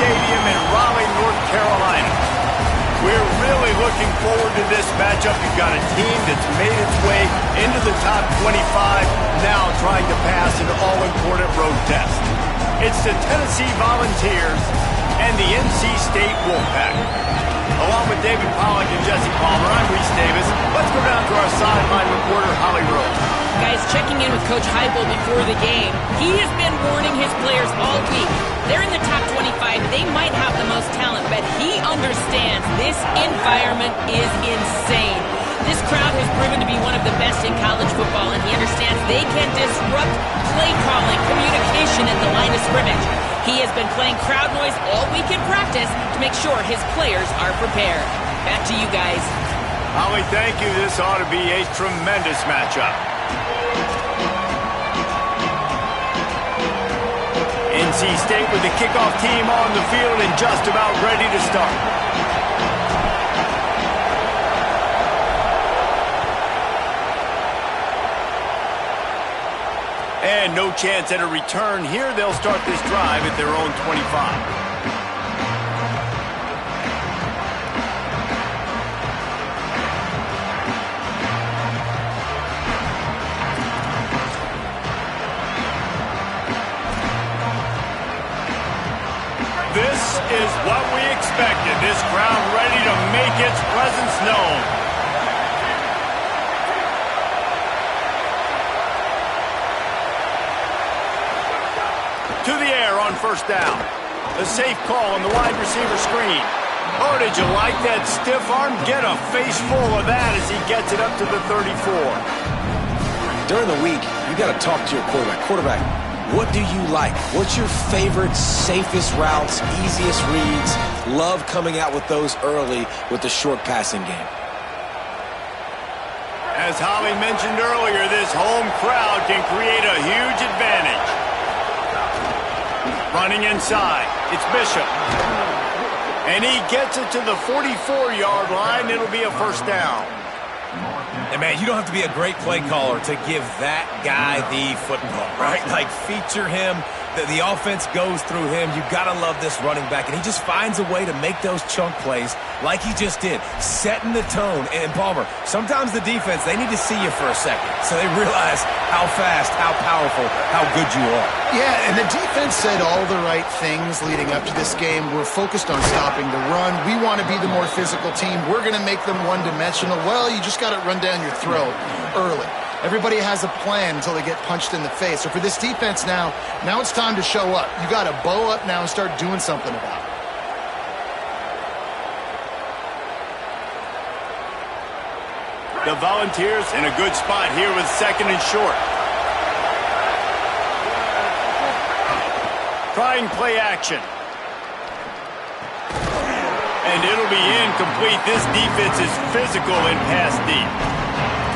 Stadium in Raleigh, North Carolina. We're really looking forward to this matchup. You've got a team that's made its way into the top 25, now trying to pass an all-important road test. It's the Tennessee Volunteers and the NC State Wolfpack. Along with David Pollack and Jesse Palmer, I'm Reese Davis. Let's go down to our sideline reporter, Holly Rose. Guys, checking in with Coach Heupel before the game, he has been warning his players all week. They're in the top 25. They might have the most talent, but he understands this environment is insane. This crowd has proven to be one of the best in college football, and he understands they can disrupt play calling, communication at the line of scrimmage. He has been playing crowd noise all week in practice to make sure his players are prepared. Back to you guys. Holly, thank you. This ought to be a tremendous matchup. NC State with the kickoff team on the field and just about ready to start. And no chance at a return here. They'll start this drive at their own 25. This is what we expected. This crowd ready to make its presence known. To the air on first down. A safe call on the wide receiver screen. Oh, did you like that stiff arm? Get a face full of that as he gets it up to the 34. During the week, you got to talk to your quarterback. What do you like? What's your favorite, safest routes, easiest reads? Love coming out with those early with the short passing game. As Holly mentioned earlier, this home crowd can create a huge advantage. Running inside, it's Bishop. And he gets it to the 44-yard line. It'll be a first down. And, man, you don't have to be a great play caller to give that guy the football, right? Like, feature him. The offense goes through him. You've got to love this running back. And he just finds a way to make those chunk plays like he just did, setting the tone. And, Palmer, sometimes the defense, they need to see you for a second so they realize how fast, how powerful, how good you are. Yeah, and the defense said all the right things leading up to this game. We're focused on stopping the run. We want to be the more physical team. We're going to make them one-dimensional. Well, you just got to run down your throat early. Everybody has a plan until they get punched in the face. So for this defense now it's time to show up. You got to bow up now and start doing something about it. The Volunteers in a good spot here with second and short. Trying play action. And it'll be incomplete. This defense is physical in pass deep.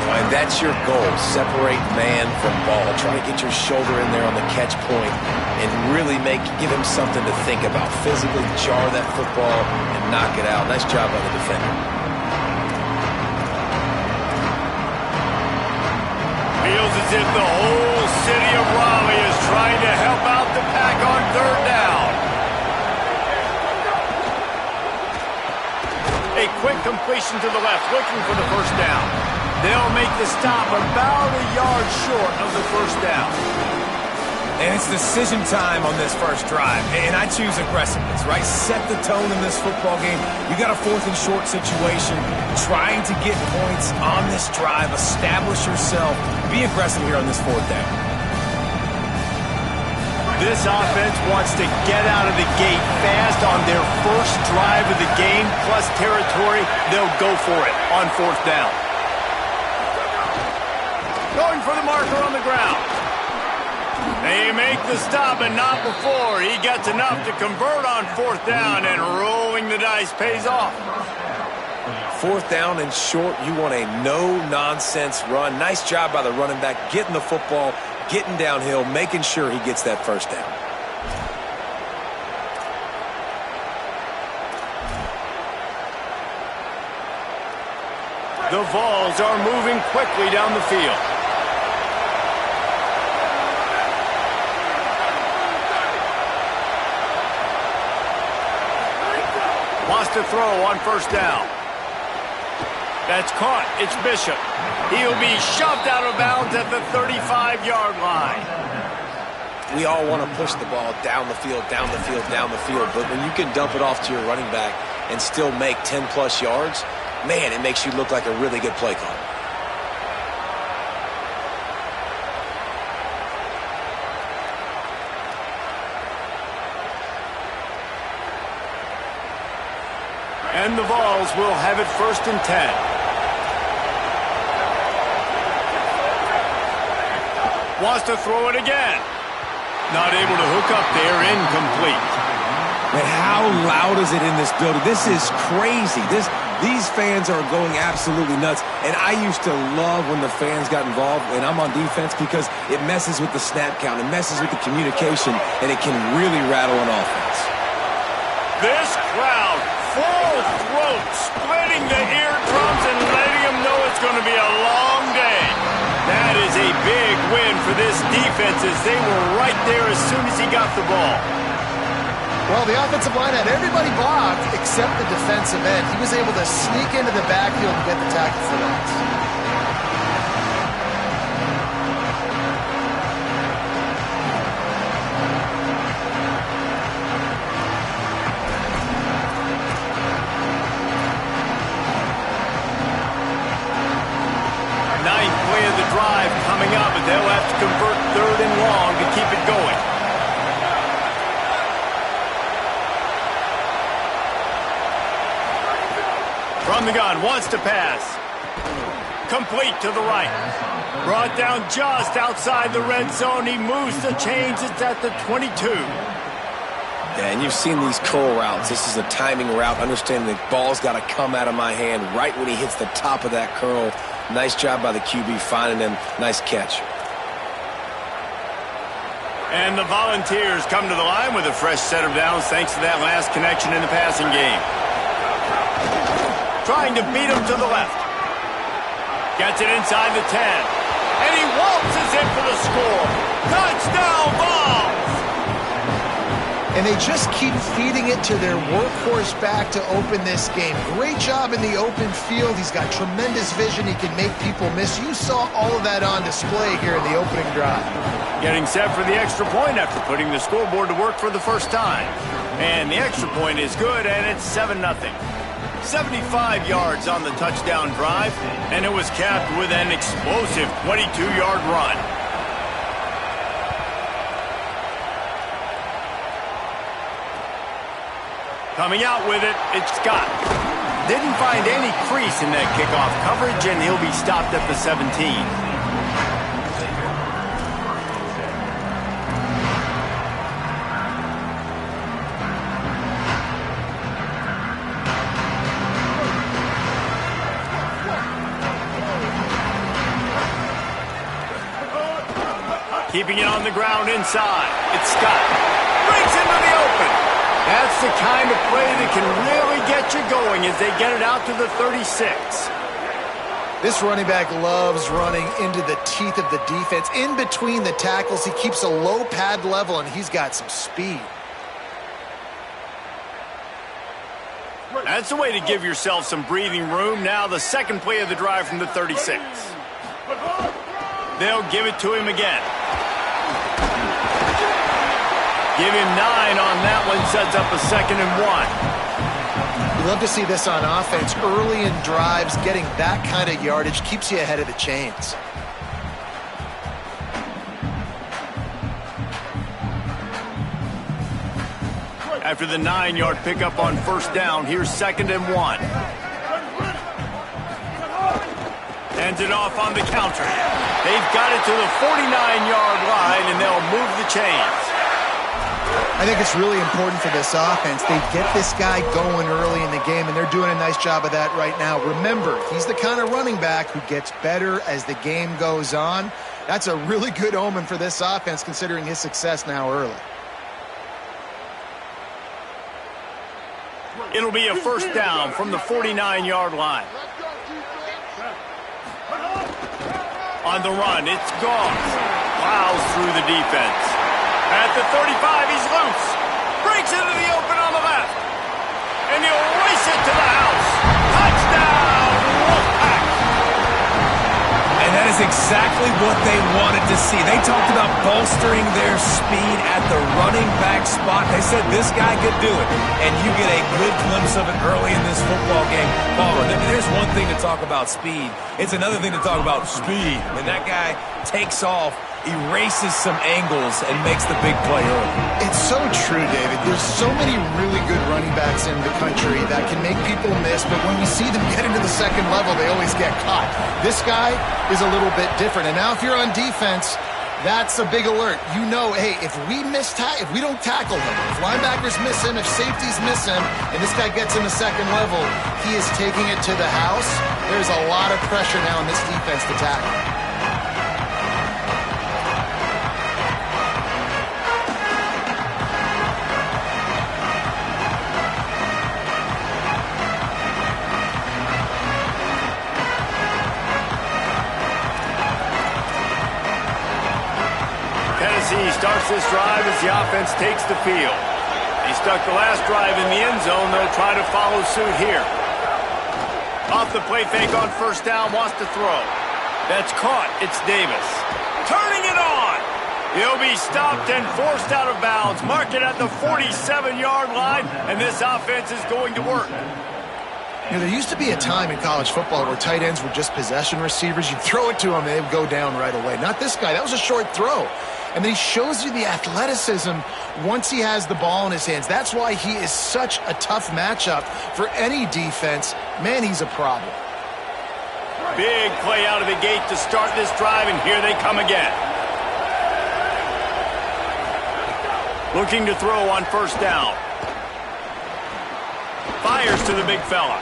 And that's your goal. Separate man from ball. Try to get your shoulder in there on the catch point and really give him something to think about. Physically jar that football and knock it out. Nice job by the defender. Feels as if the whole city of Raleigh is trying to help out the pack on third down. A quick completion to the left, looking for the first down. They'll make the stop about a yard short of the first down. And it's decision time on this first drive. And I choose aggressiveness, right? Set the tone in this football game. You got a fourth and short situation. Trying to get points on this drive. Establish yourself. Be aggressive here on this fourth down. This offense wants to get out of the gate fast on their first drive of the game, plus territory. They'll go for it on fourth down. Going for the marker on the ground. They make the stop, and not before. He gets enough to convert on fourth down, and rolling the dice pays off. Fourth down and short, you want a no-nonsense run. Nice job by the running back, getting the football, getting downhill, making sure he gets that first down. The Vols are moving quickly down the field. Wants to throw on first down. That's caught. It's Bishop. He'll be shoved out of bounds at the 35-yard line. We all want to push the ball down the field, down the field, down the field. But when you can dump it off to your running back and still make 10-plus yards, man, it makes you look like a really good play caller. And the Vols will have it 1st and 10. Wants to throw it again. Not able to hook up there, incomplete. Man, how loud is it in this building? This is crazy. These fans are going absolutely nuts. And I used to love when the fans got involved, and I'm on defense, because it messes with the snap count, it messes with the communication, and it can really rattle an offense. This crowd, full throat, splitting the eardrums and letting them know it's going to be a long day. That is a big win for this defense, as they were right there as soon as he got the ball. Well, the offensive line had everybody blocked except the defensive end. He was able to sneak into the backfield and get the tackle for loss. Ninth play of the drive coming up, but they'll have to convert 3rd and long to keep it going. From the gun, wants to pass. Complete to the right. Brought down just outside the red zone. He moves the chains. It's at the 22. Yeah, and you've seen these curl routes. This is a timing route. Understanding the ball's got to come out of my hand right when he hits the top of that curl. Nice job by the QB finding him. Nice catch. And the Volunteers come to the line with a fresh set of downs thanks to that last connection in the passing game. Trying to beat him to the left. Gets it inside the 10. And he waltzes in for the score. Touchdown, Vols! And they just keep feeding it to their workhorse back to open this game. Great job in the open field. He's got tremendous vision. He can make people miss. You saw all of that on display here in the opening drive. Getting set for the extra point after putting the scoreboard to work for the first time. And the extra point is good, and it's 7-0. 75 yards on the touchdown drive, and it was capped with an explosive 22-yard run. Coming out with it, it's Scott. Didn't find any crease in that kickoff coverage, and he'll be stopped at the 17. Keeping it on the ground inside. It's Scott. Brings into the open. That's the kind of play that can really get you going as they get it out to the 36. This running back loves running into the teeth of the defense. In between the tackles, he keeps a low pad level, and he's got some speed. That's the way to give yourself some breathing room. Now the second play of the drive from the 36. They'll give it to him again. Give him 9 on that one, sets up a 2nd and 1. You love to see this on offense. Early in drives, getting that kind of yardage keeps you ahead of the chains. After the 9-yard pickup on first down, here's 2nd and 1. Ends it off on the counter. They've got it to the 49-yard line, and they'll move the chains. I think it's really important for this offense. They get this guy going early in the game, and they're doing a nice job of that right now. Remember, he's the kind of running back who gets better as the game goes on. That's a really good omen for this offense, considering his success now early. It'll be a first down from the 49-yard line. On the run, it's Goff. Plows through the defense. At the 35, he's loose. Breaks into the open on the left. And he'll is exactly what they wanted to see. They talked about bolstering their speed at the running back spot. They said this guy could do it, and you get a good glimpse of it early in this football game. Palmer, there's one thing to talk about speed. It's another thing to talk about speed. And that guy takes off, erases some angles, and makes the big play early. It's so true, David. There's so many really good running backs in the country that can make people miss, but when we see them get into the second level, they always get caught. This guy is a little bit different. And now if you're on defense, that's a big alert. You know, hey, if we don't tackle him, if linebackers miss him, if safeties miss him, and this guy gets in the second level, he is taking it to the house. There's a lot of pressure now in this defense to tackle. Tennessee starts this drive as the offense takes the field. He stuck the last drive in the end zone. They'll try to follow suit here. Off the play fake on first down, wants to throw. That's caught. It's Davis. Turning it on. He'll be stopped and forced out of bounds. Mark it at the 47-yard line, and this offense is going to work. You know, there used to be a time in college football where tight ends were just possession receivers. You'd throw it to them, and they would go down right away. Not this guy. That was a short throw. And then he shows you the athleticism once he has the ball in his hands. That's why he is such a tough matchup for any defense. Man, he's a problem. Big play out of the gate to start this drive, and here they come again. Looking to throw on first down. Fires to the big fella.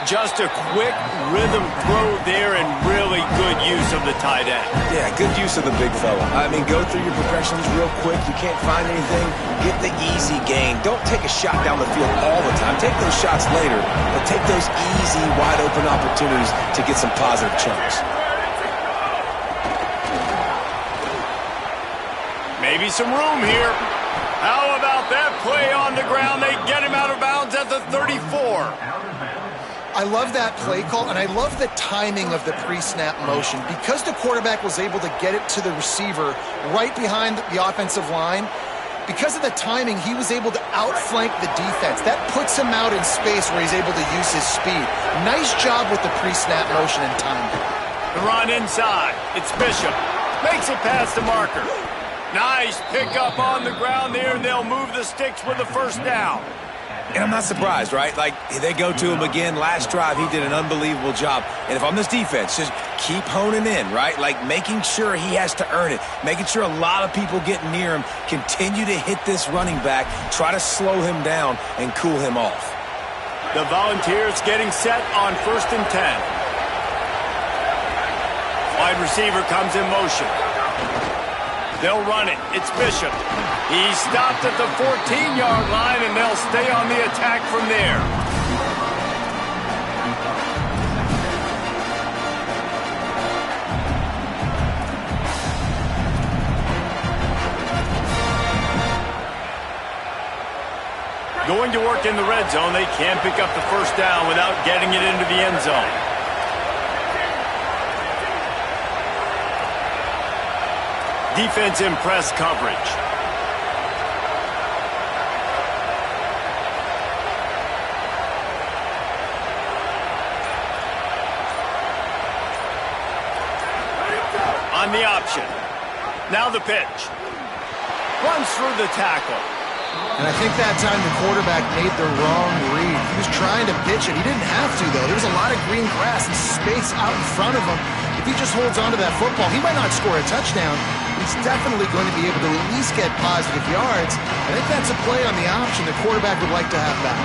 Just a quick rhythm throw there and really good use of the tight end. Yeah, good use of the big fella. I mean, go through your progressions real quick. You can't find anything, get the easy gain. Don't take a shot down the field all the time. Take those shots later, but take those easy, wide-open opportunities to get some positive chunks. Maybe some room here. How about that play on the ground? They get him out of bounds at the 34. I love that play call, and I love the timing of the pre-snap motion. Because the quarterback was able to get it to the receiver right behind the offensive line, because of the timing, he was able to outflank the defense. That puts him out in space where he's able to use his speed. Nice job with the pre-snap motion and timing. The run inside. It's Bishop. Makes it past the marker. Nice pickup on the ground there, and they'll move the sticks with the first down. And I'm not surprised, right? Like, they go to him again. Last drive, he did an unbelievable job. And if I'm this defense, just keep honing in, right? Like, making sure he has to earn it. Making sure a lot of people get near him. Continue to hit this running back. Try to slow him down and cool him off. The Volunteers getting set on 1st and 10. Wide receiver comes in motion. They'll run it. It's Bishop. He's stopped at the 14-yard line, and they'll stay on the attack from there. Going to work in the red zone. They can't pick up the first down without getting it into the end zone. Defense in press coverage. On the option. Now the pitch. Runs through the tackle. And I think that time the quarterback made the wrong read. He was trying to pitch it. He didn't have to, though. There was a lot of green grass and space out in front of him. If he just holds on to that football, he might not score a touchdown. He's definitely going to be able to at least get positive yards. I think that's a play on the option the quarterback would like to have back.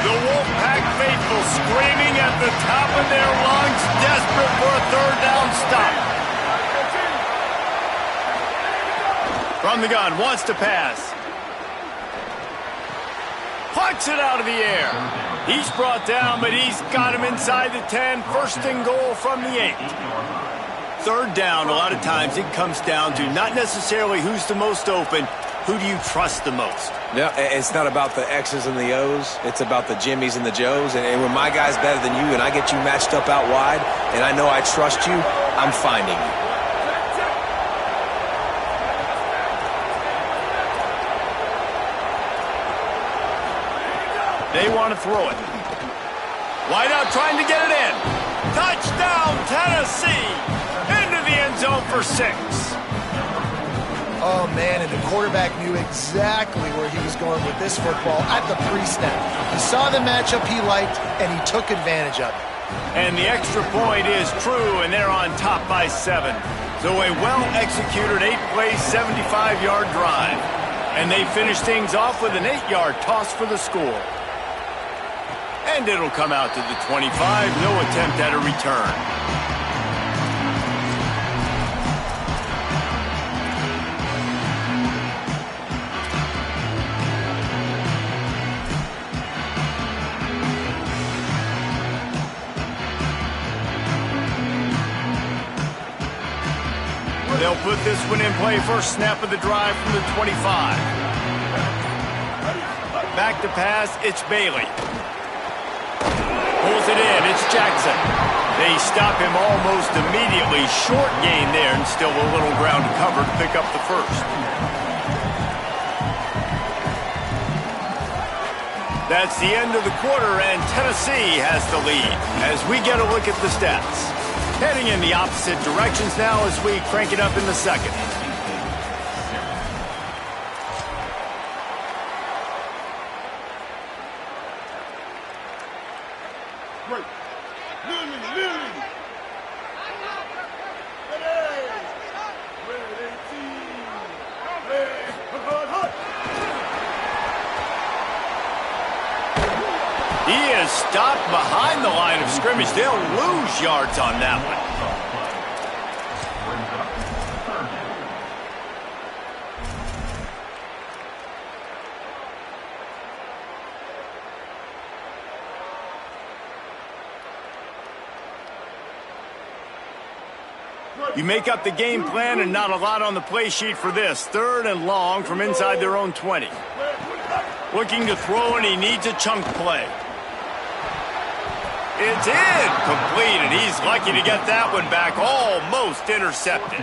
The Wolfpack faithful screaming at the top of their lungs, desperate for a third down stop. From the gun, wants to pass. Pucks it out of the air. He's brought down, but he's got him inside the 10. First and goal from the 8. Third down, a lot of times it comes down to not necessarily who's the most open, who do you trust the most? Yeah, it's not about the X's and the O's. It's about the Jimmys and the Joes. And when my guy's better than you and I get you matched up out wide and I know I trust you, I'm finding you. They want to throw it. Wide out trying to get it in. Touchdown, Tennessee! Into the end zone for 6. Oh, man, and the quarterback knew exactly where he was going with this football at the pre-snap. He saw the matchup he liked, and he took advantage of it. And the extra point is true, and they're on top by 7. So a well-executed 8-play, 75-yard drive. And they finish things off with an 8-yard toss for the score. And it'll come out to the 25, no attempt at a return. They'll put this one in play. First snap of the drive from the 25. Back to pass, it's Bailey. Pulls it in, it's Jackson. They stop him almost immediately. Short gain there and still a little ground to cover to pick up the first. That's the end of the quarter, and Tennessee has the lead. As we get a look at the stats. Heading in the opposite directions now as we crank it up in the second. He is stopped behind the line of scrimmage. They'll lose yards on that one. You make up the game plan and not a lot on the play sheet for this. 3rd and long from inside their own 20. Looking to throw, and he needs a chunk play. It's incomplete, and he's lucky to get that one back. Almost intercepted.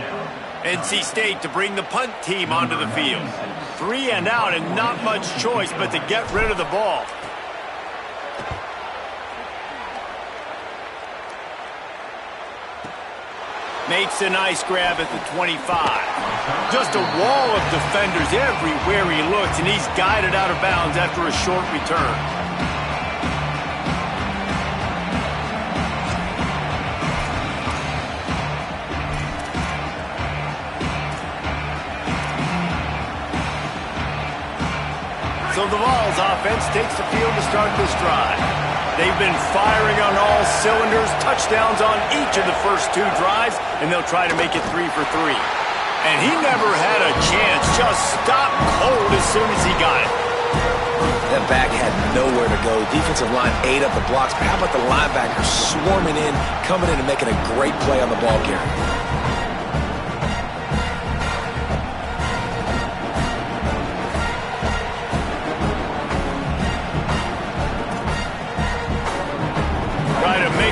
NC State to bring the punt team onto the field. 3 and out, and not much choice but to get rid of the ball. Makes a nice grab at the 25. Just a wall of defenders everywhere he looks, and he's guided out of bounds after a short return. So the Vols offense takes the field to start this drive. They've been firing on all cylinders, touchdowns on each of the first 2 drives, and they'll try to make it 3 for 3. And he never had a chance, just stopped cold as soon as he got it. That back had nowhere to go. Defensive line ate up the blocks. But how about the linebacker swarming in, coming in and making a great play on the ball carrier?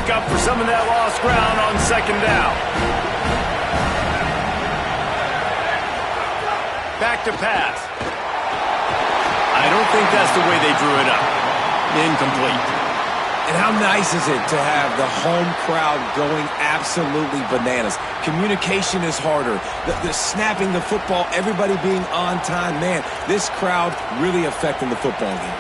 Up for some of that lost ground on 2nd down. Back to pass. I don't think that's the way they drew it up. Incomplete. And how nice is it to have the home crowd going absolutely bananas? Communication is harder. The snapping the football, everybody being on time. Man, this crowd really affecting the football game.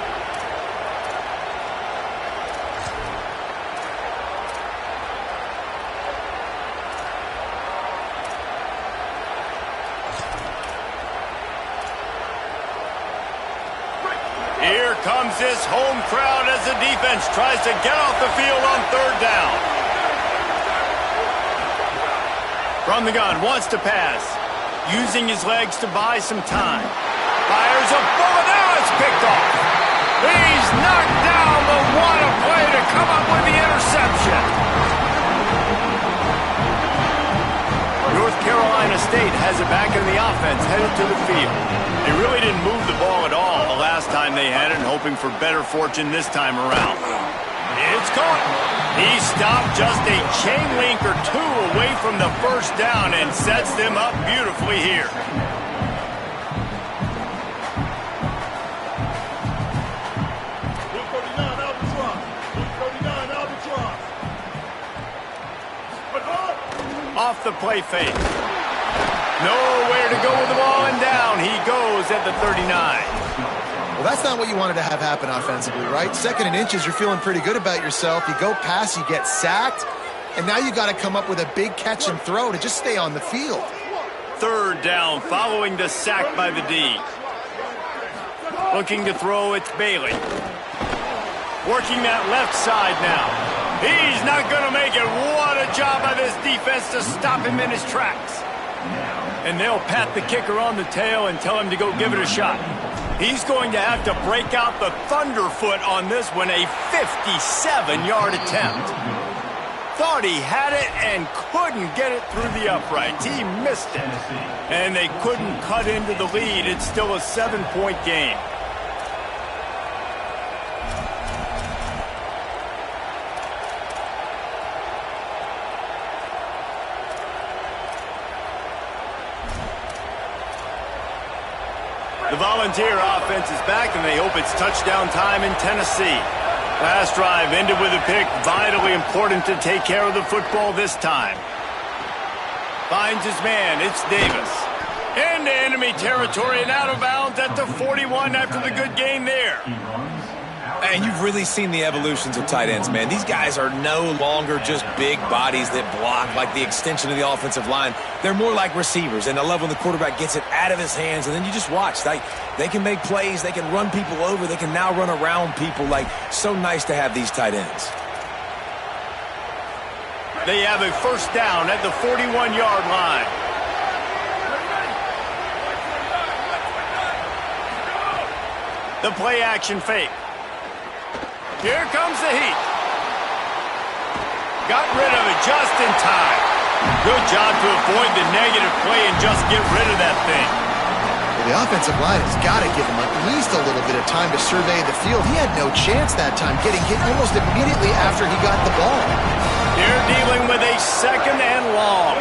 Here comes this home crowd as the defense tries to get off the field on 3rd down. From the gun, wants to pass. Using his legs to buy some time. Fires a bullet, now it's picked off. He's knocked down, but what a play to come up with the interception. North Carolina State has it back in the offense, headed to the field. They really didn't move the ball at all the last time they had it, hoping for better fortune this time around. It's caught. He stopped just a chain link or two away from the first down and sets them up beautifully here. Off the play fake. Nowhere to go with the ball, and down he goes at the 39. Well, that's not what you wanted to have happen offensively, right? 2nd and inches, you're feeling pretty good about yourself. You go past, you get sacked, and now you got to come up with a big catch and throw to just stay on the field. 3rd down following the sack by the D. Looking to throw, it's Bailey. Working that left side now. He's not going to make it. What a job by this defense to stop him in his tracks. And they'll pat the kicker on the tail and tell him to go give it a shot. He's going to have to break out the thunderfoot on this one, a 57-yard attempt. Thought he had it and couldn't get it through the uprights. He missed it. And they couldn't cut into the lead. It's still a 7-point game. The Volunteer offense is back, and they hope it's touchdown time in Tennessee. Last drive ended with a pick. Vitally important to take care of the football this time. Finds his man. It's Davis. Into enemy territory and out of bounds at the 41 after the good game there. And you've really seen the evolutions of tight ends, man. These guys are no longer just big bodies that block like the extension of the offensive line. They're more like receivers, and I love when the quarterback gets it out of his hands, and then you just watch. They can make plays. They can run people over. They can now run around people. Like, so nice to have these tight ends. They have a 1st down at the 41-yard line. The play action fake. Here comes the heat. Got rid of it just in time. Good job to avoid the negative play and just get rid of that thing. Well, the offensive line has got to give him at least a little bit of time to survey the field. He had no chance that time, getting hit almost immediately after he got the ball. They're dealing with a 2nd and long.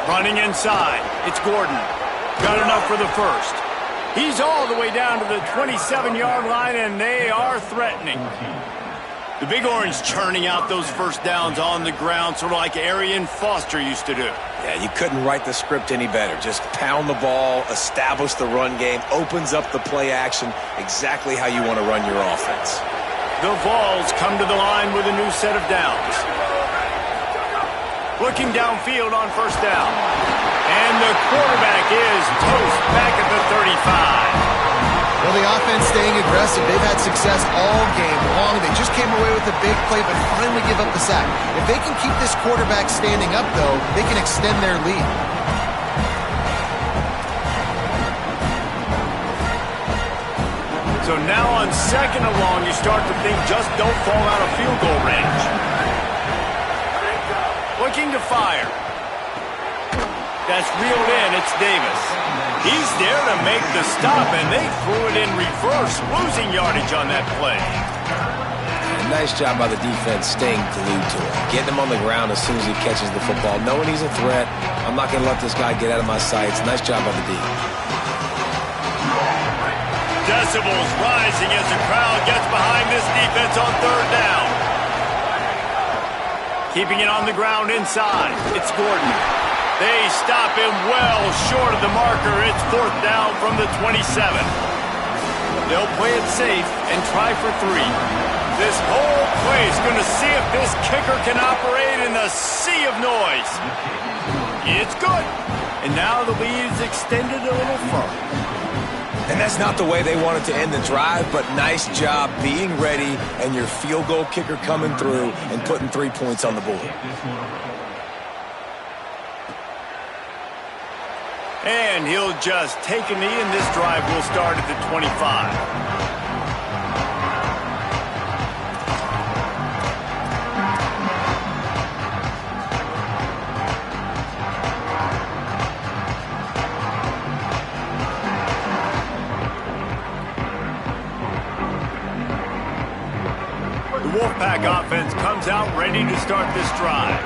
Running inside. It's Gordon. Got enough for the 1st. He's all the way down to the 27-yard line, and they are threatening. The Big Orange churning out those 1st downs on the ground, sort of like Arian Foster used to do. Yeah, you couldn't write the script any better. Just pound the ball, establish the run game, opens up the play action, exactly how you want to run your offense. The Vols come to the line with a new set of downs. Looking downfield on 1st down. And the quarterback is toast back at the 35. Well, the offense staying aggressive. They've had success all game long. They just came away with a big play, but finally give up the sack. If they can keep this quarterback standing up, though, they can extend their lead. So now on 2nd and long, you start to think just don't fall out of field goal range. Looking to fire. That's reeled in. It's Davis. He's there to make the stop, and they threw it in reverse, losing yardage on that play. Nice job by the defense staying glued to it. Getting him on the ground as soon as he catches the football. Knowing he's a threat. I'm not going to let this guy get out of my sights. Nice job by the D. Decibels rising as the crowd gets behind this defense on 3rd down. Keeping it on the ground inside. It's Gordon. They stop him well short of the marker. It's 4th down from the 27. They'll play it safe and try for 3. This whole play is going to see if this kicker can operate in the sea of noise. It's good. And now the lead is extended a little further. And that's not the way they wanted to end the drive, but nice job being ready and your field goal kicker coming through and putting 3 points on the board. And he'll just take a knee, and this drive will start at the 25. ready to start this drive.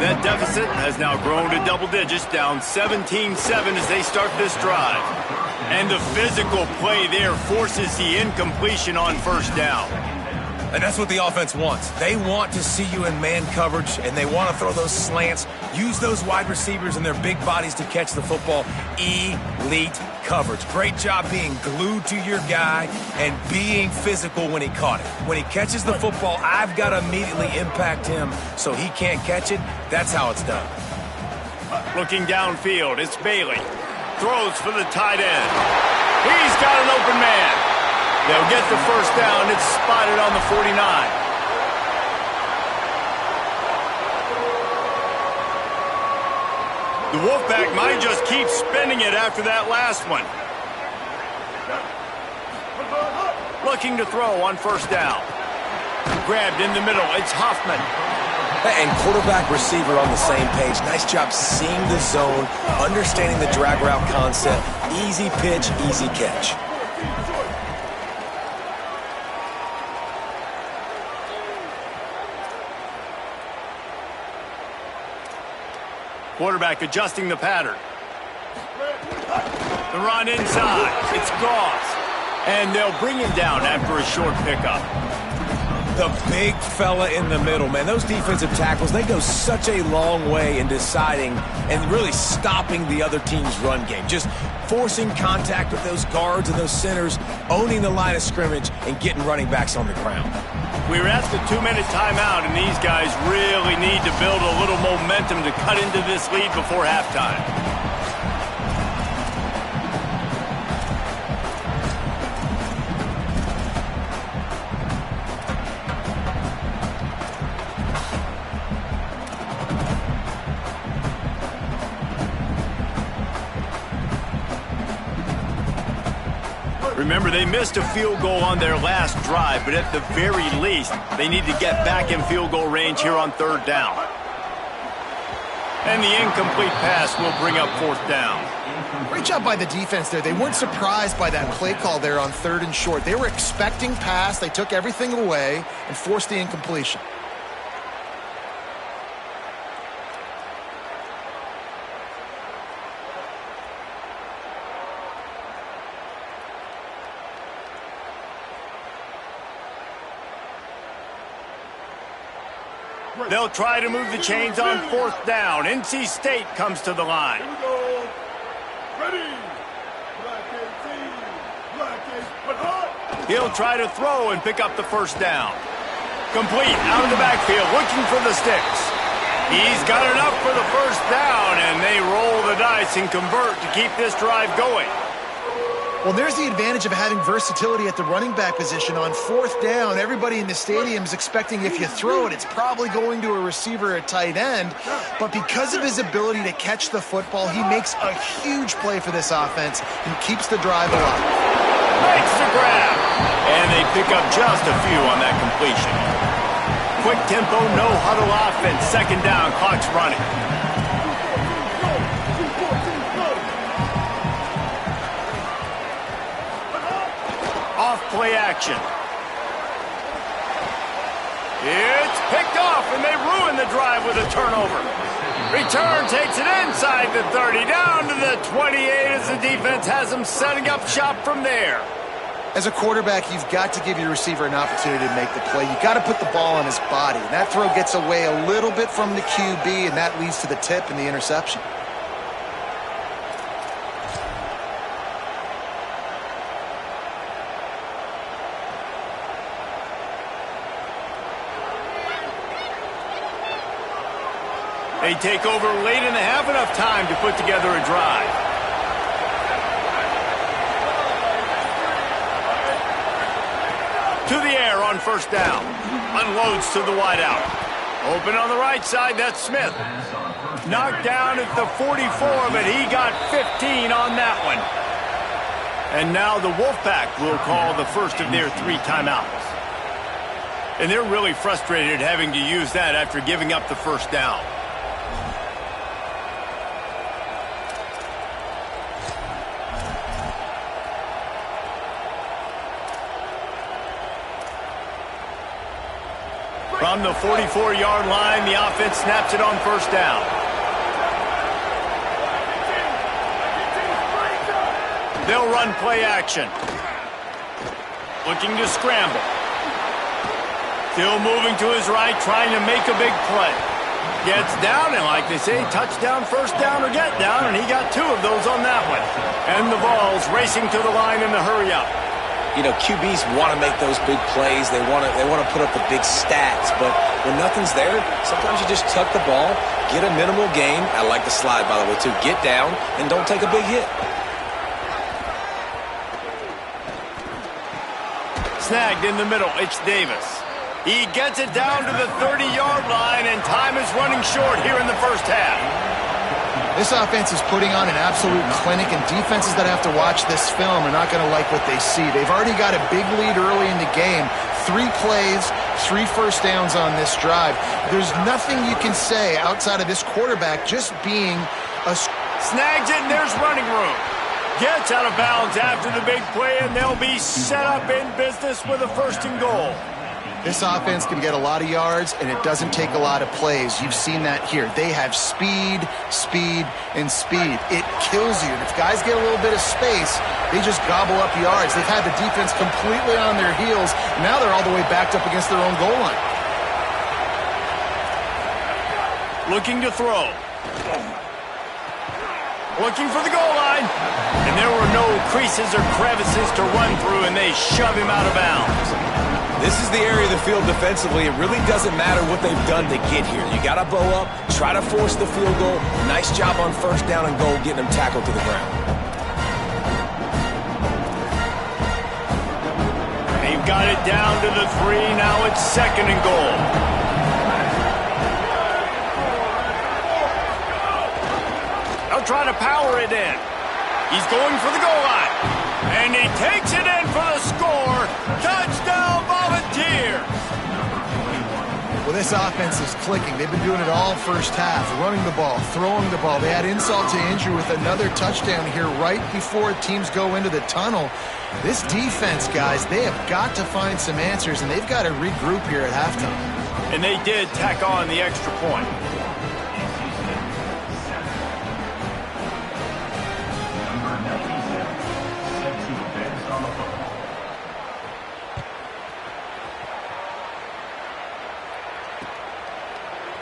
That deficit has now grown to double digits, down 17-7 as they start this drive. And the physical play there forces the incompletion on first down. And that's what the offense wants. They want to see you in man coverage, and they want to throw those slants, use those wide receivers and their big bodies to catch the football. Elite coverage. Great job being glued to your guy and being physical when he caught it. When he catches the football, I've got to immediately impact him so he can't catch it. That's how it's done. Looking downfield, it's Bailey. Throws for the tight end. He's got an open man. They'll get the first down. It's spotted on the 49. The Wolfpack might just keep spinning it after that last one. Looking to throw on first down. Grabbed in the middle. It's Hoffman. And quarterback receiver on the same page. Nice job seeing the zone, understanding the drag route concept. Easy pitch, easy catch. Quarterback adjusting the pattern. The run inside. It's Goss. And they'll bring him down after a short pickup. The big fella in the middle, man. Those defensive tackles, they go such a long way in deciding and really stopping the other team's run game. Just forcing contact with those guards and those centers, owning the line of scrimmage, and getting running backs on the ground. We're at the 2-minute timeout, and these guys really need to build a little momentum to cut into this lead before halftime. Remember, they missed a field goal on their last drive, but at the very least, they need to get back in field goal range here on third down. And the incomplete pass will bring up fourth down. Great job by the defense there. They weren't surprised by that play call there on third and short. They were expecting pass. They took everything away and forced the incompletion. They'll try to move the chains on fourth down. NC State comes to the line. He'll try to throw and pick up the first down. Complete out of the backfield, looking for the sticks. He's got enough for the first down, and they roll the dice and convert to keep this drive going. Well, there's the advantage of having versatility at the running back position. On fourth down, everybody in the stadium is expecting if you throw it, it's probably going to a receiver at tight end. But because of his ability to catch the football, he makes a huge play for this offense and keeps the drive alive. Makes the grab. And they pick up just a few on that completion. Quick tempo, no huddle offense. Second down, clock's running. Play action. It's picked off, and they ruin the drive with a turnover. Return takes it inside the 30, down to the 28 as the defense has them setting up shop from there. As a quarterback, you've got to give your receiver an opportunity to make the play. You've got to put the ball on his body. And that throw gets away a little bit from the QB, and that leads to the tip and the interception. They take over late and they have enough time to put together a drive. To the air on first down. Unloads to the wideout. Open on the right side, that's Smith. Knocked down at the 44, but he got 15 on that one. And now the Wolfpack will call the first of their 3 timeouts. And they're really frustrated having to use that after giving up the first down. From the 44-yard line, the offense snaps it on first down. They'll run play action. Looking to scramble. Still moving to his right, trying to make a big play. Gets down, and like they say, touchdown, first down, or get down, and he got 2 of those on that one. And the ball's racing to the line in the hurry-up. You know, QBs want to make those big plays. They want to put up the big stats. But when nothing's there, sometimes you just tuck the ball, get a minimal gain. I like the slide, by the way, too. Get down and don't take a big hit. Snagged in the middle. It's Davis. He gets it down to the 30-yard line, and time is running short here in the first half. This offense is putting on an absolute clinic, and defenses that have to watch this film are not going to like what they see. They've already got a big lead early in the game. 3 plays, 3 first downs on this drive. There's nothing you can say outside of this quarterback just being a... Snags it, and there's running room. Gets out of bounds after the big play, and they'll be set up in business with a 1st and goal. This offense can get a lot of yards, and it doesn't take a lot of plays. You've seen that here. They have speed, speed, and speed. It kills you. And if guys get a little bit of space, they just gobble up yards. They've had the defense completely on their heels. Now they're all the way backed up against their own goal line. Looking to throw. Looking for the goal line. And there were no creases or crevices to run through, and they shove him out of bounds. This is the area of the field defensively. It really doesn't matter what they've done to get here. You got to bow up, try to force the field goal. Nice job on first down and goal, getting them tackled to the ground. They've got it down to the 3. Now it's 2nd and goal. They'll try to power it in. He's going for the goal line. And he takes it in for the score. Touchdown, Volunteers! Well, this offense is clicking. They've been doing it all first half, running the ball, throwing the ball. They had insult to injury with another touchdown here right before teams go into the tunnel. This defense, guys, they have got to find some answers, and they've got to regroup here at halftime. And they did tack on the extra point.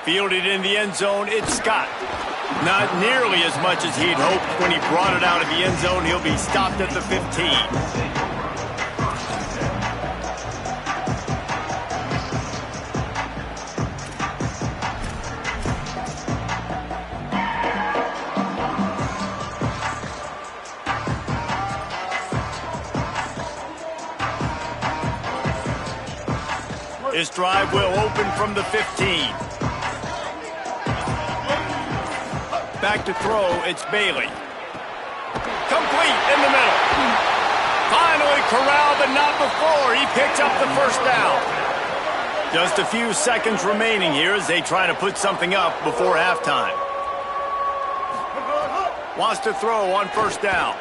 Fielded in the end zone, it's Scott. Not nearly as much as he'd hoped when he brought it out of the end zone. He'll be stopped at the 15. This drive will open from the 15. Back to throw, it's Bailey. Complete in the middle. Finally corralled, but not before. He picks up the first down. Just a few seconds remaining here as they try to put something up before halftime. Wants to throw on first down.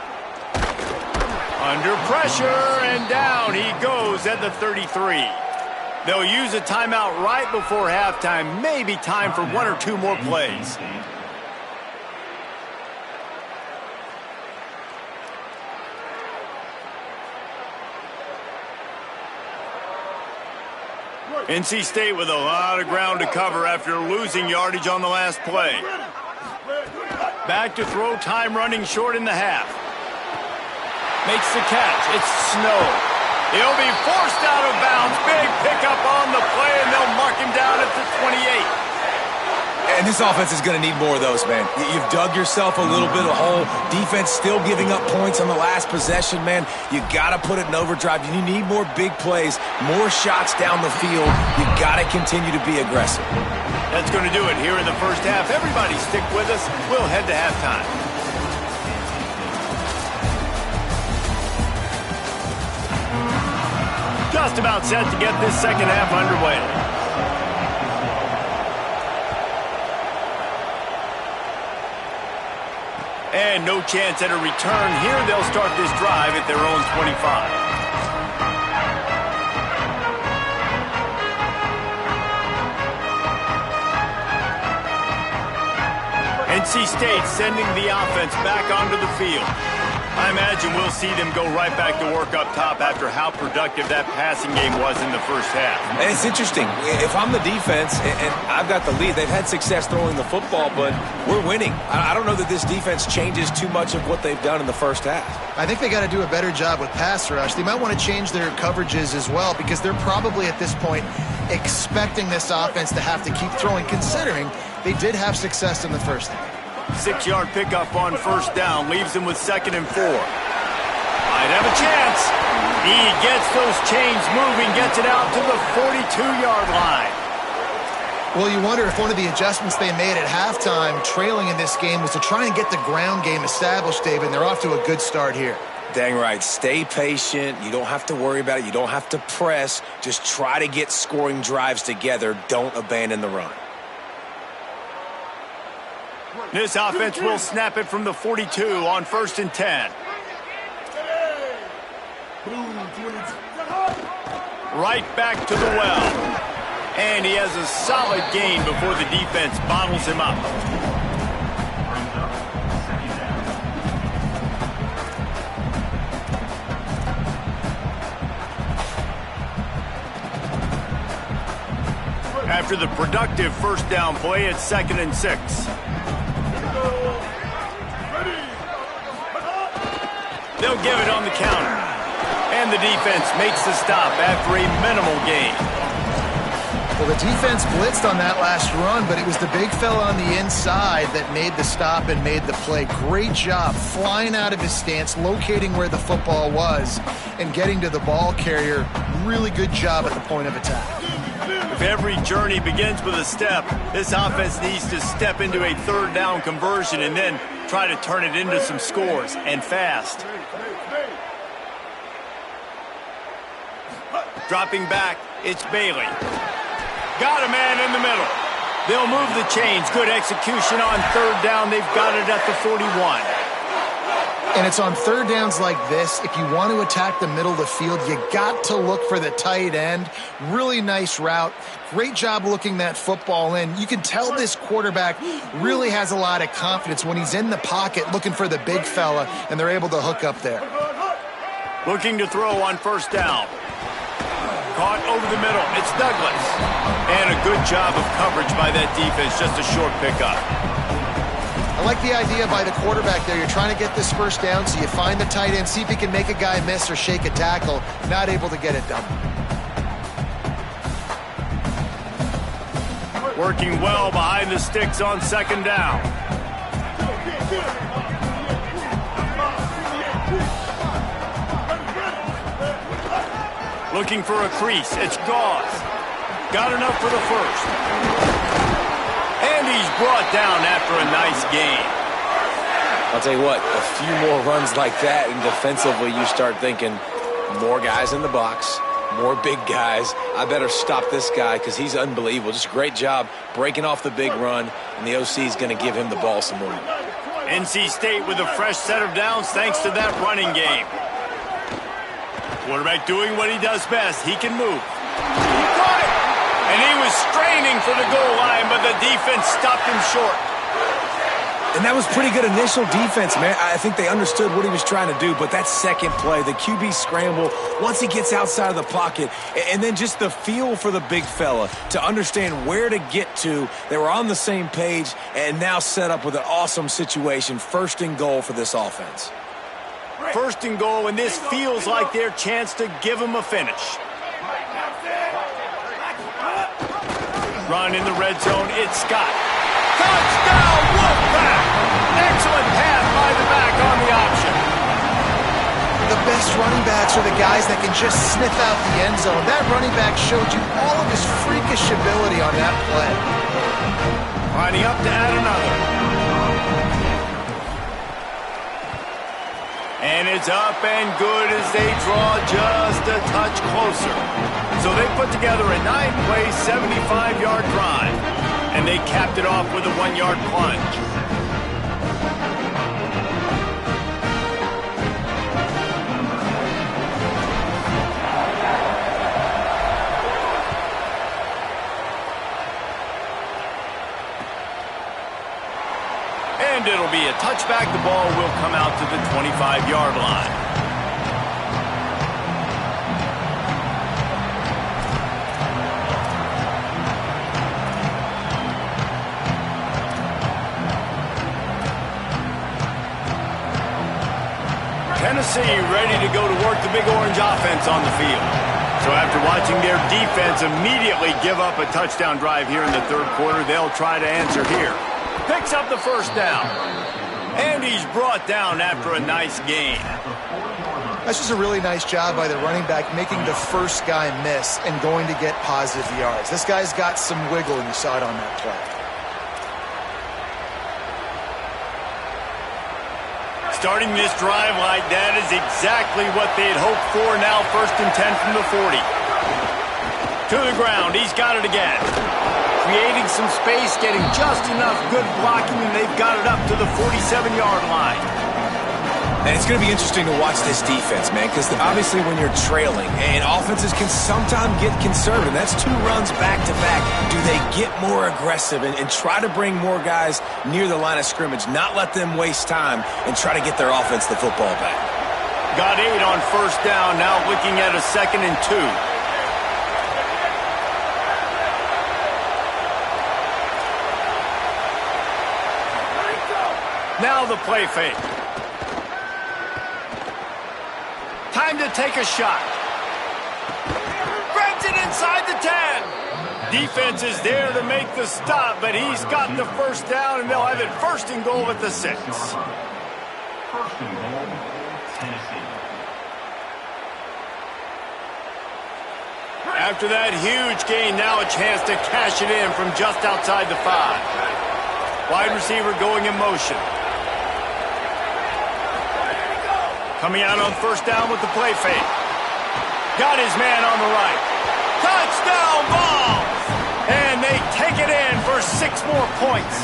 Under pressure, and down he goes at the 33. They'll use a timeout right before halftime. Maybe time for 1 or 2 more plays. NC State with a lot of ground to cover after losing yardage on the last play. Back to throw, time running short in the half. Makes the catch. It's Snow. He'll be forced out of bounds. Big pickup on the play, and they'll mark him down at the 28. And this offense is going to need more of those, man. You've dug yourself a little bit of hole. Defense still giving up points on the last possession, man. You got to put it in overdrive. You need more big plays, more shots down the field. You got to continue to be aggressive. That's going to do it here in the first half. Everybody stick with us. We'll head to halftime. Just about set to get this second half underway. And no chance at a return here. They'll start this drive at their own 25. NC State sending the offense back onto the field. I imagine we'll see them go right back to work up top after how productive that passing game was in the first half. And it's interesting. If I'm the defense and I've got the lead, they've had success throwing the football, but we're winning. I don't know that this defense changes too much of what they've done in the first half. I think they got to do a better job with pass rush. They might want to change their coverages as well because they're probably at this point expecting this offense to have to keep throwing, considering they did have success in the first half. 6-yard pickup on first down leaves him with 2nd and 4. Might have a chance. He gets those chains moving, gets it out to the 42-yard line. Well, you wonder if one of the adjustments they made at halftime trailing in this game was to try and get the ground game established, David, and they're off to a good start here. Dang right. Stay patient. You don't have to worry about it. You don't have to press. Just try to get scoring drives together. Don't abandon the run. This offense will snap it from the 42 on 1st and 10. Right back to the well. And he has a solid gain before the defense bottles him up. After the productive first down play, it's 2nd and 6. They'll give it on the counter. And the defense makes the stop after a minimal gain. Well, the defense blitzed on that last run, but it was the big fella on the inside that made the stop and made the play. Great job flying out of his stance, locating where the football was, and getting to the ball carrier. Really good job at the point of attack. If every journey begins with a step, this offense needs to step into a 3rd down conversion and then try to turn it into some scores, and fast. Dropping back, it's Bailey. Got a man in the middle. They'll move the chains. Good execution on 3rd down. They've got it at the 41. And it's on 3rd downs like this, if you want to attack the middle of the field, you got to look for the tight end. Really nice route. Great job looking that football in. You can tell this quarterback really has a lot of confidence when he's in the pocket looking for the big fella, and they're able to hook up there. Looking to throw on 1st down. Caught over the middle. It's Douglas. And a good job of coverage by that defense. Just a short pickup. I like the idea by the quarterback there. You're trying to get this first down, so you find the tight end, see if he can make a guy miss or shake a tackle. Not able to get it done. Working well behind the sticks on 2nd down. Looking for a crease. It's Gauze. Got enough for the first. And he's brought down after a nice gain. I'll tell you what, a few more runs like that, and defensively you start thinking, more guys in the box, more big guys. I better stop this guy because he's unbelievable. Just a great job breaking off the big run, and the OC is going to give him the ball some more. NC State with a fresh set of downs thanks to that running game. Quarterback doing what he does best. He can move. He caught it! And he was straining for the goal line, but the defense stopped him short. And that was pretty good initial defense, man. I think they understood what he was trying to do, but that second play, the QB scramble, once he gets outside of the pocket, and then just the feel for the big fella to understand where to get to. They were on the same page and now set up with an awesome situation. 1st and goal for this offense. 1st and goal, and this feels like their chance to give them a finish. Run in the red zone, it's Scott. Touchdown, Wolfpack! Excellent pass by the back on the option. The best running backs are the guys that can just sniff out the end zone. That running back showed you all of his freakish ability on that play. Lining up to add another. And it's up and good as they draw just a touch closer. So they put together a 9-play, 75-yard drive. And they capped it off with a 1-yard plunge. And it'll be a touchback. The ball will come out to the 25-yard line. Tennessee ready to go to work the Big Orange offense on the field. So after watching their defense immediately give up a touchdown drive here in the third quarter, they'll try to answer here. Picks up the first down. And he's brought down after a nice gain. That's just a really nice job by the running back, making the first guy miss and going to get positive yards. This guy's got some wiggle, and you saw it on that play. Starting this drive like that is exactly what they'd hoped for. Now 1st and 10 from the 40. To the ground, he's got it again. Creating some space, getting just enough good blocking, and they've got it up to the 47-yard line. And it's going to be interesting to watch this defense, man, because obviously when you're trailing, and offenses can sometimes get conservative. That's 2 runs back-to-back. Do they get more aggressive and try to bring more guys near the line of scrimmage, not let them waste time, and try to get their offense the football back? Got 8 on first down, now looking at a 2nd and 2. Now the play fake. Time to take a shot. Grabs it inside the 10. Defense is there to make the stop, but he's got the first down, and they'll have it 1st and goal at the 6. 1st and goal, Tennessee. After that huge gain, now a chance to cash it in from just outside the 5. Wide receiver going in motion. Coming out on first down with the play fake. Got his man on the right. Touchdown ball! And they take it in for 6 more points.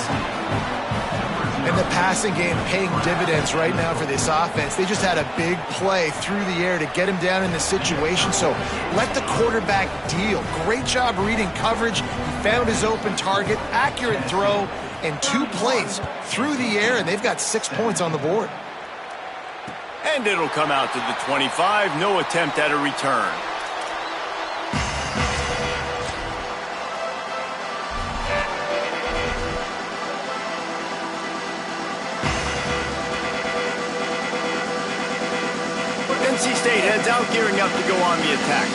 And the passing game paying dividends right now for this offense. They just had a big play through the air to get him down in the situation. So let the quarterback deal. Great job reading coverage. He found his open target, accurate throw, and 2 plays through the air, and they've got 6 points on the board. And it'll come out to the 25. No attempt at a return. NC State heads out, gearing up to go on the attack.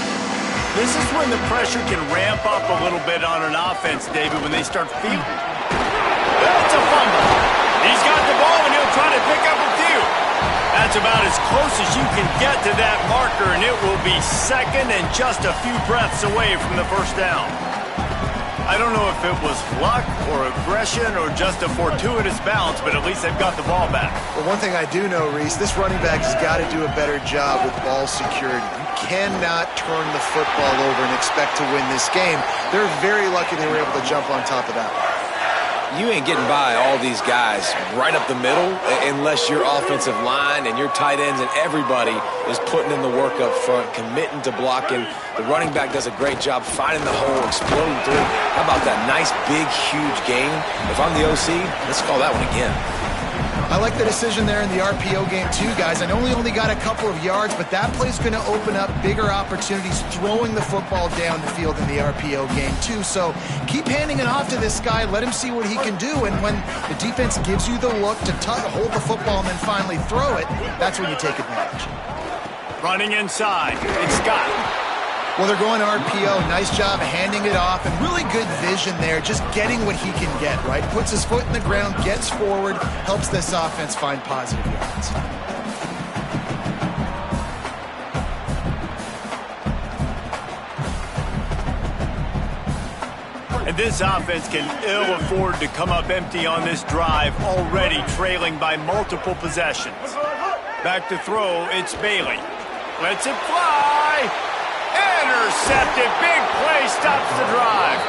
This is when the pressure can ramp up a little bit on an offense, David, when they start feeling. It's a fumble. He's got the ball, and he'll try to pick up a few. That's about as close as you can get to that marker, and it will be 2nd and just a few breaths away from the first down. I don't know if it was luck or aggression or just a fortuitous bounce, but at least they've got the ball back. Well, one thing I do know, Reese, this running back has got to do a better job with ball security. You cannot turn the football over and expect to win this game. They're very lucky they were able to jump on top of that one. You ain't getting by all these guys right up the middle unless your offensive line and your tight ends and everybody is putting in the work up front, committing to blocking. The running back does a great job finding the hole, exploding through. How about that nice, big, huge gain? If I'm the OC, let's call that one again. I like the decision there in the RPO game too, guys. I know he only got a couple of yards, but that play's going to open up bigger opportunities throwing the football down the field in the RPO game too. So keep handing it off to this guy. Let him see what he can do. And when the defense gives you the look to hold the football and then finally throw it, that's when you take advantage. Running inside, it's Scott. Well, they're going RPO. Nice job handing it off, and really good vision there, just getting what he can get, right? Puts his foot in the ground, gets forward, helps this offense find positive yards. And this offense can ill afford to come up empty on this drive, already trailing by multiple possessions. Back to throw, it's Bailey. Lets it fly. Intercepted. Big play stops the drive.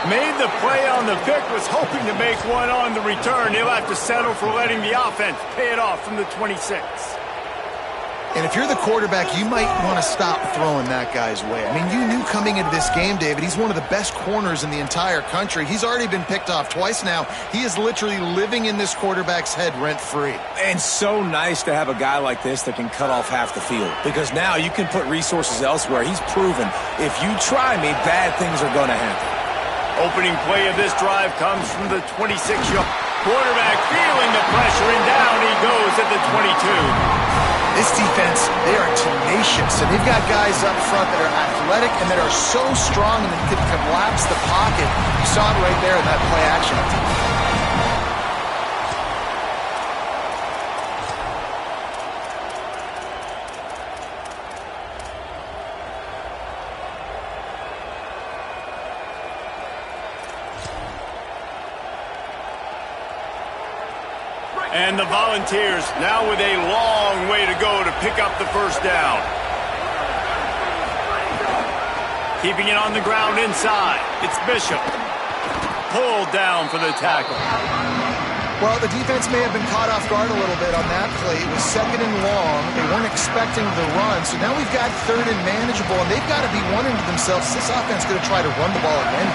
Made the play on the pick, was hoping to make one on the return. He'll have to settle for letting the offense pay it off from the 26. And if you're the quarterback, you might want to stop throwing that guy's way. I mean, you knew coming into this game, David, he's one of the best corners in the entire country. He's already been picked off twice now. He is literally living in this quarterback's head rent-free. And so nice to have a guy like this that can cut off half the field, because now you can put resources elsewhere. He's proven if you try me, bad things are going to happen. Opening play of this drive comes from the 26-yard. Quarterback feeling the pressure, and down he goes at the 22. This defense, they are tenacious, and they've got guys up front that are athletic and that are so strong and that can collapse the pocket. You saw it right there in that play action. And the Volunteers now with a long way to go to pick up the first down. Keeping it on the ground inside. It's Bishop. Pulled down for the tackle. Well, the defense may have been caught off guard a little bit on that play. It was 2nd and long. They weren't expecting the run. So now we've got 3rd and manageable, and they've got to be wondering to themselves, this offense is going to try to run the ball again.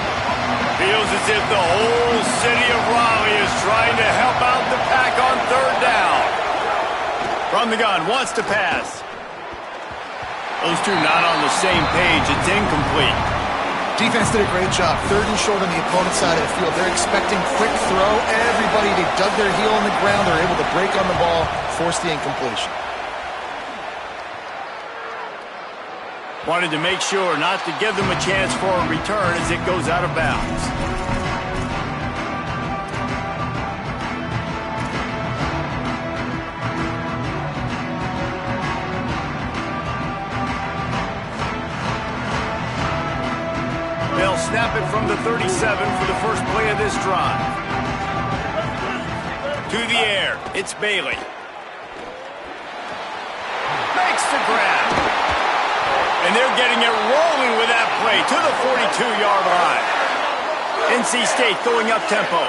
Feels as if the whole city of Raleigh is trying to help out the Pack on 3rd down. From the gun, wants to pass. Those two not on the same page. It's incomplete. Defense did a great job. 3rd and short on the opponent's side of the field. They're expecting quick throw. Everybody, they dug their heel on the ground. They're able to break on the ball, force the incompletion. Wanted to make sure not to give them a chance for a return as it goes out of bounds. They'll snap it from the 37 for the first play of this drive. To the air, it's Bailey. Makes the grab. And they're getting it rolling with that play to the 42-yard line. NC State going up tempo.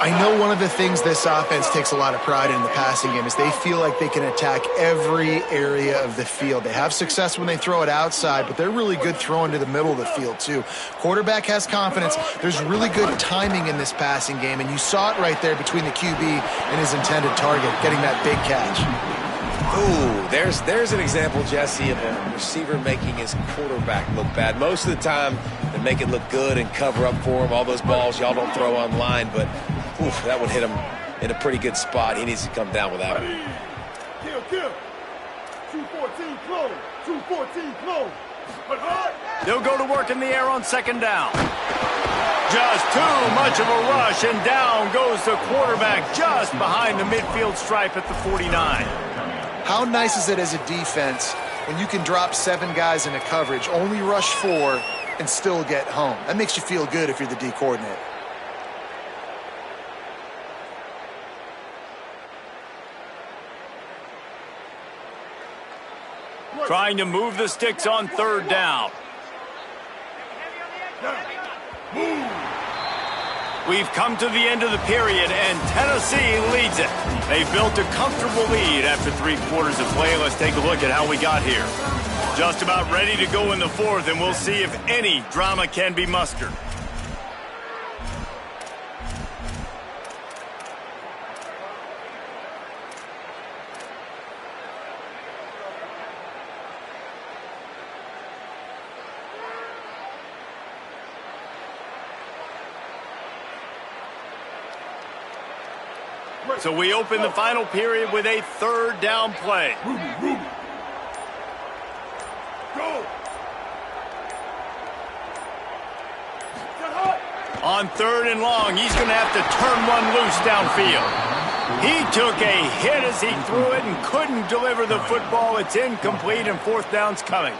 I know one of the things this offense takes a lot of pride in the passing game is they feel like they can attack every area of the field. They have success when they throw it outside, but they're really good throwing to the middle of the field too. Quarterback has confidence. There's really good timing in this passing game, and you saw it right there between the QB and his intended target, getting that big catch. Ooh, there's an example, Jesse, of a receiver making his quarterback look bad. Most of the time, they make it look good and cover up for him. All those balls y'all don't throw online, but oof, that would hit him in a pretty good spot. He needs to come down with that one. Kill. 214 close. 214 close. They'll go to work in the air on 2nd down. Just too much of a rush, and down goes the quarterback just behind the midfield stripe at the 49. How nice is it as a defense when you can drop 7 guys into coverage, only rush 4, and still get home? That makes you feel good if you're the D coordinator. Trying to move the sticks on 3rd down. We've come to the end of the period, and Tennessee leads it. They've built a comfortable lead after 3 quarters of play. Let's take a look at how we got here. Just about ready to go in the 4th, and we'll see if any drama can be mustered. So we open the final period with a 3rd down play. Go. On 3rd and long, he's going to have to turn one loose downfield. He took a hit as he threw it and couldn't deliver the football. It's incomplete, and 4th down's coming.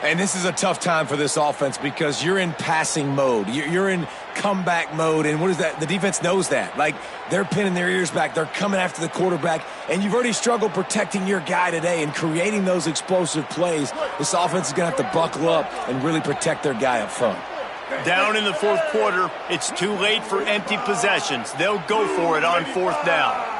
And this is a tough time for this offense because you're in passing mode. You're in comeback mode, and what is that? The defense knows that. Like, they're pinning their ears back. They're coming after the quarterback, and you've already struggled protecting your guy today and creating those explosive plays. This offense is going to have to buckle up and really protect their guy up front. Down in the 4th quarter, it's too late for empty possessions. They'll go for it on 4th down.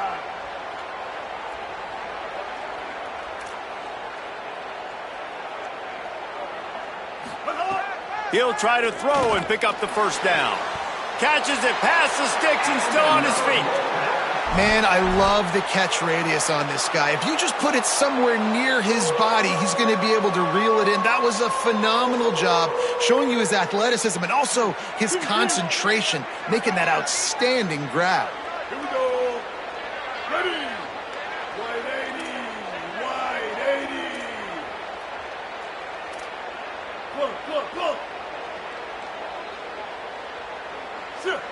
He'll try to throw and pick up the first down. Catches it past the sticks and still on his feet. Man, I love the catch radius on this guy. If you just put it somewhere near his body, he's going to be able to reel it in. That was a phenomenal job, showing you his athleticism and also his concentration, making that outstanding grab. Here we go. Ready. Wide 80. Wide 80. Plug. Shift.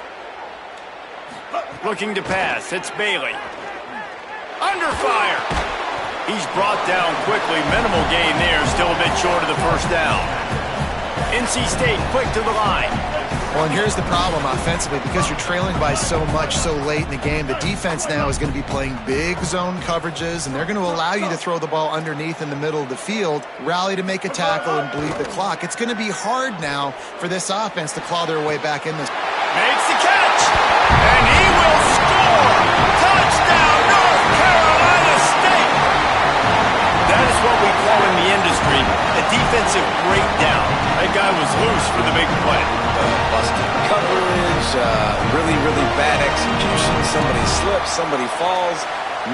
Looking to pass. It's Bailey. Under fire. He's brought down quickly. Minimal gain there. Still a bit short of the first down. NC State quick to the line. Well, and here's the problem offensively. Because you're trailing by so much so late in the game, the defense now is going to be playing big zone coverages, and they're going to allow you to throw the ball underneath in the middle of the field, rally to make a tackle, and bleed the clock. It's going to be hard now for this offense to claw their way back in this. Makes the catch, and he will score! Touchdown, North Carolina State! That is what we call in the industry a defensive breakdown. That guy was loose for the big play. Busted coverage, really bad execution. Somebody slips, somebody falls.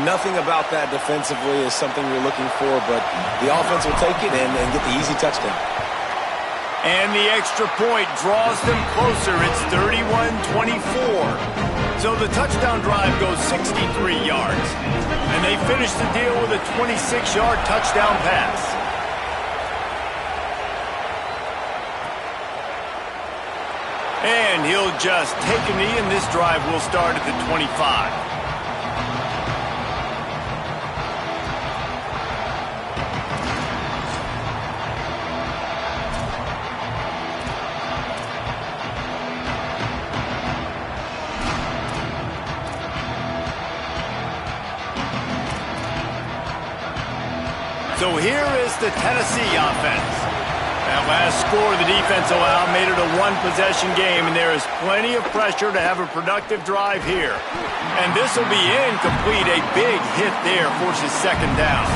Nothing about that defensively is something you're looking for, but the offense will take it and get the easy touchdown. And the extra point draws them closer. It's 31-24. So the touchdown drive goes 63 yards. And they finish the deal with a 26-yard touchdown pass. And he'll just take a knee, and this drive will start at the 25. So here is the Tennessee offense. That last score the defense allowed made it a one-possession game, and there is plenty of pressure to have a productive drive here. And this will be incomplete. A big hit there forces second down.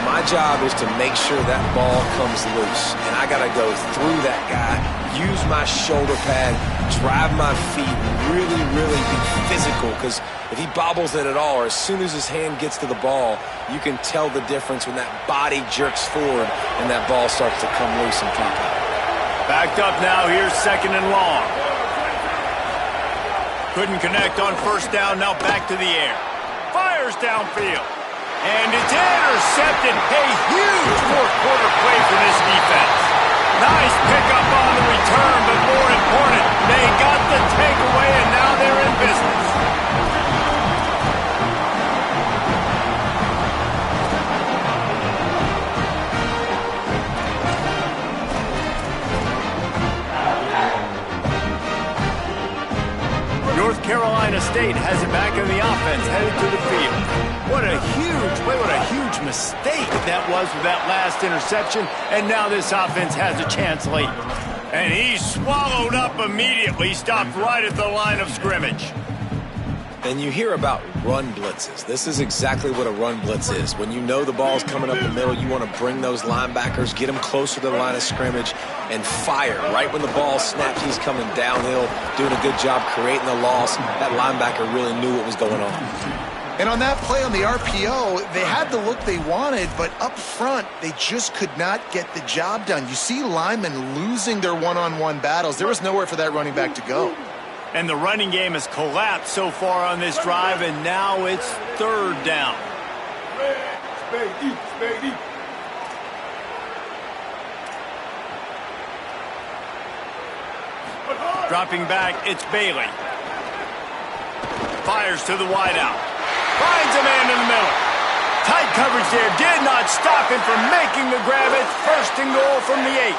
My job is to make sure that ball comes loose, and I got to go through that guy, use my shoulder pad, drive my feet, really be physical, because if he bobbles it at all, or as soon as his hand gets to the ball, you can tell the difference when that body jerks forward and that ball starts to come loose and pop out. Backed up now, here's second and long. Couldn't connect on first down, now back to the air. Fires downfield. And it's intercepted. A huge fourth-quarter play for this defense. Nice pickup on the return, but more important, they got the takeaway, and now they're in business. North Carolina State has it back in the offense, headed to the field. What a huge play, what a huge mistake that was with that last interception, and now this offense has a chance late. And he's swallowed up immediately, stopped right at the line of scrimmage. And you hear about run blitzes. This is exactly what a run blitz is. When you know the ball's coming up the middle, you want to bring those linebackers, get them closer to the line of scrimmage, and fire. Right when the ball snaps, he's coming downhill, doing a good job creating the loss. That linebacker really knew what was going on. And on that play on the RPO, they had the look they wanted, but up front, they just could not get the job done. You see linemen losing their one-on-one battles. There was nowhere for that running back to go. And the running game has collapsed so far on this drive, and now it's third down. Spade. Dropping back, it's Bailey. Fires to the wideout. Finds a man in the middle. Tight coverage there. Did not stop him from making the grab. It's first and goal from the 8.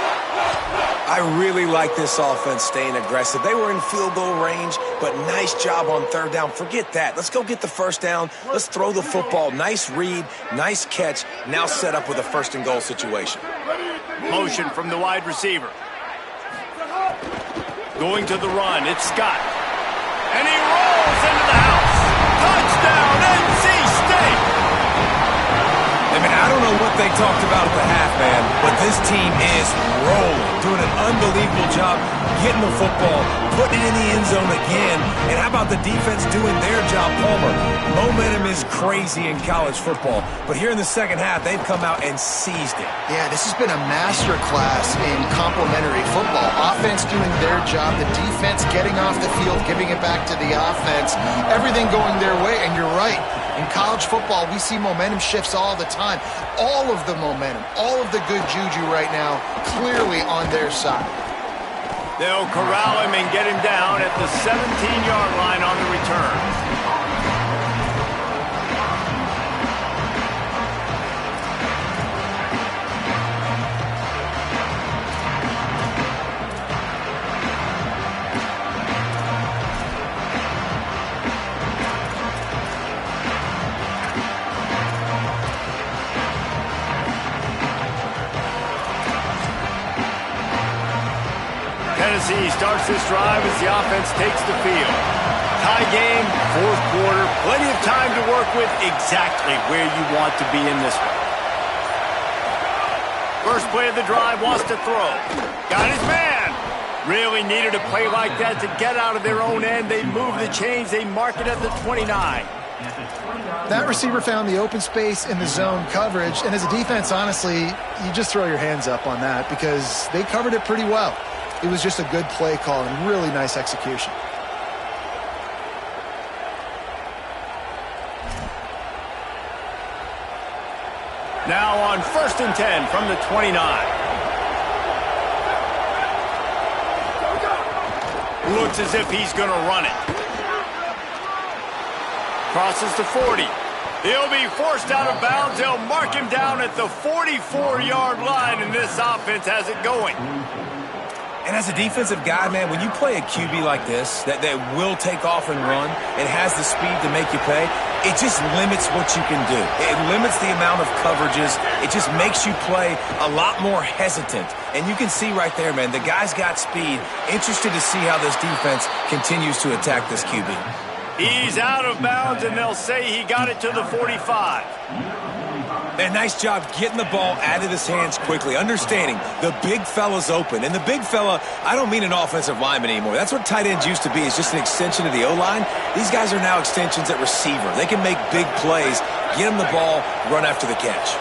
I really like this offense staying aggressive. They were in field goal range, but nice job on third down. Forget that. Let's go get the first down. Let's throw the football. Nice read, nice catch. Now set up with a first and goal situation. Motion from the wide receiver. Going to the run. It's Scott. And he rolls into the house. Touchdown, NC State! I mean, I don't know what they talked about at the half, man, but this team is rolling, doing an unbelievable job getting the football, putting it in the end zone again. And how about the defense doing their job, Palmer? Momentum is crazy in college football, but here in the second half, they've come out and seized it. Yeah, this has been a master class in complementary football. Offense doing their job, the defense getting off the field, giving it back to the offense, everything going their way. And you're right, in college football, we see momentum shifts all the time. All of the momentum, all of the good juju right now, clearly on their side. They'll corral him and get him down at the 17-yard line on the return. Tennessee starts this drive as the offense takes the field. Tie game, fourth quarter, plenty of time to work with, exactly where you want to be in this one. First play of the drive, wants to throw. Got his man. Really needed a play like that to get out of their own end. They move the chains, they mark it at the 29. That receiver found the open space in the zone coverage, and as a defense, honestly, you just throw your hands up on that because they covered it pretty well. It was just a good play call and really nice execution. Now on 1st and 10 from the 29. Looks as if he's going to run it. Crosses to 40. He'll be forced out of bounds. They'll mark him down at the 44-yard line, and this offense has it going. And as a defensive guy, man, when you play a QB like this that will take off and run and has the speed to make you pay, it just limits what you can do. It limits the amount of coverages. It just makes you play a lot more hesitant. And you can see right there, man, the guy's got speed. Interested to see how this defense continues to attack this QB. He's out of bounds, and they'll say he got it to the 45. And nice job getting the ball out of his hands quickly, understanding the big fella's open. And the big fella, I don't mean an offensive lineman anymore. That's what tight ends used to be, is just an extension of the O-line. These guys are now extensions at receiver. They can make big plays, get him the ball, run after the catch.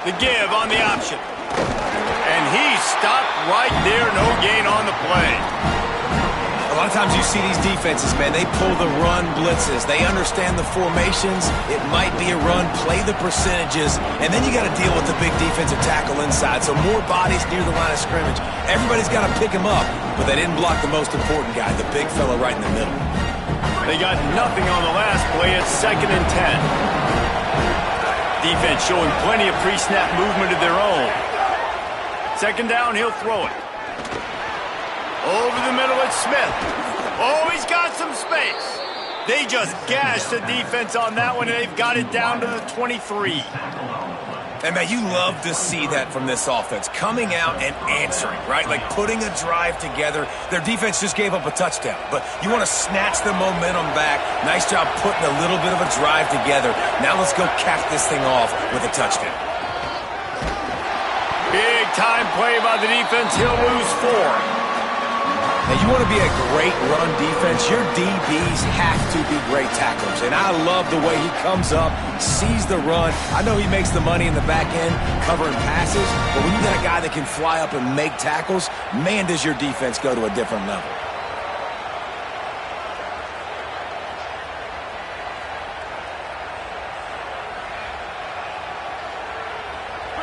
The give on the option. And he stopped right there, no gain on the play. A lot of times you see these defenses, man, they pull the run blitzes. They understand the formations. It might be a run, play the percentages, and then you got to deal with the big defensive tackle inside. So more bodies near the line of scrimmage. Everybody's got to pick him up, but they didn't block the most important guy, the big fella right in the middle. They got nothing on the last play. It's 2nd and 10. Defense showing plenty of pre-snap movement of their own. 2nd down, he'll throw it. Over the middle, it's Smith. Oh, he's got some space. They just gashed the defense on that one, and they've got it down to the 23. And, man, you love to see that from this offense, coming out and answering, right? Like putting a drive together. Their defense just gave up a touchdown, but you want to snatch the momentum back. Nice job putting a little bit of a drive together. Now let's go cap this thing off with a touchdown. Big time play by the defense. He'll lose 4. Now, you want to be a great run defense, your DBs have to be great tacklers. And I love the way he comes up, sees the run. I know he makes the money in the back end covering passes, but when you got a guy that can fly up and make tackles, man, does your defense go to a different level.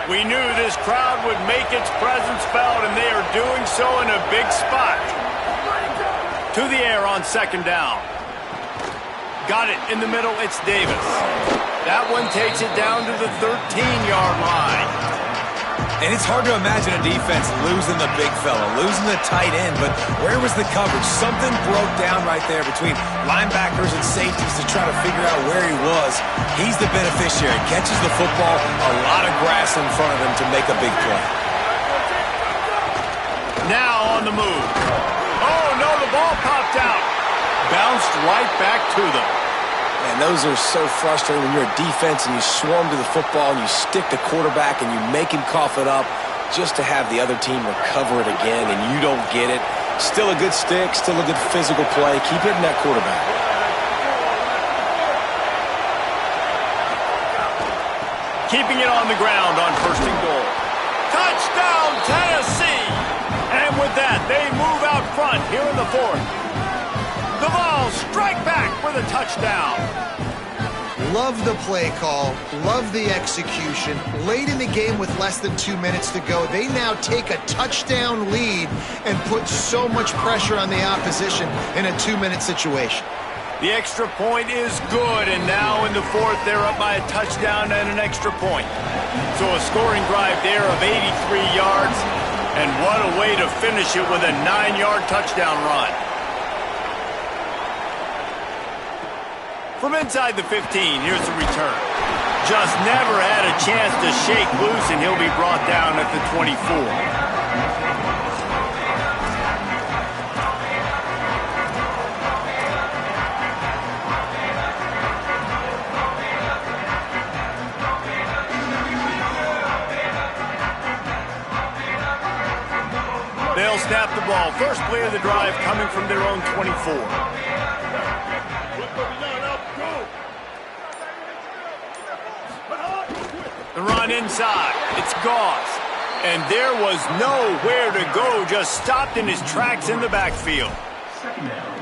We knew this crowd would make its presence felt, and they are doing so in a big spot. To the air on 2nd down. Got it in the middle, it's Davis. That one takes it down to the 13-yard line. And it's hard to imagine a defense losing the big fella, losing the tight end, but where was the coverage? Something broke down right there between linebackers and safeties to try to figure out where he was. He's the beneficiary, catches the football, a lot of grass in front of him to make a big play. Now on the move. Oh, no, the ball popped out. Bounced right back to them. Man, those are so frustrating when you're a defense and you swarm to the football and you stick the quarterback and you make him cough it up just to have the other team recover it again and you don't get it. Still a good stick, still a good physical play. Keep hitting that quarterback. Keeping it on the ground on 1st and goal. Touchdown, Tennessee! And with that, they move out front here in the 4th. The Vols strike back with a touchdown. Love the play call, love the execution. Late in the game with less than 2 minutes to go, they now take a touchdown lead and put so much pressure on the opposition in a 2-minute situation. The extra point is good, and now in the 4th, they're up by a touchdown and an extra point. So a scoring drive there of 83 yards, and what a way to finish it with a 9-yard touchdown run. From inside the 15, here's the return. Just never had a chance to shake loose, and he'll be brought down at the 24. They'll snap the ball. First play of the drive coming from their own 24. The run inside. It's Goss. And there was nowhere to go. Just stopped in his tracks in the backfield.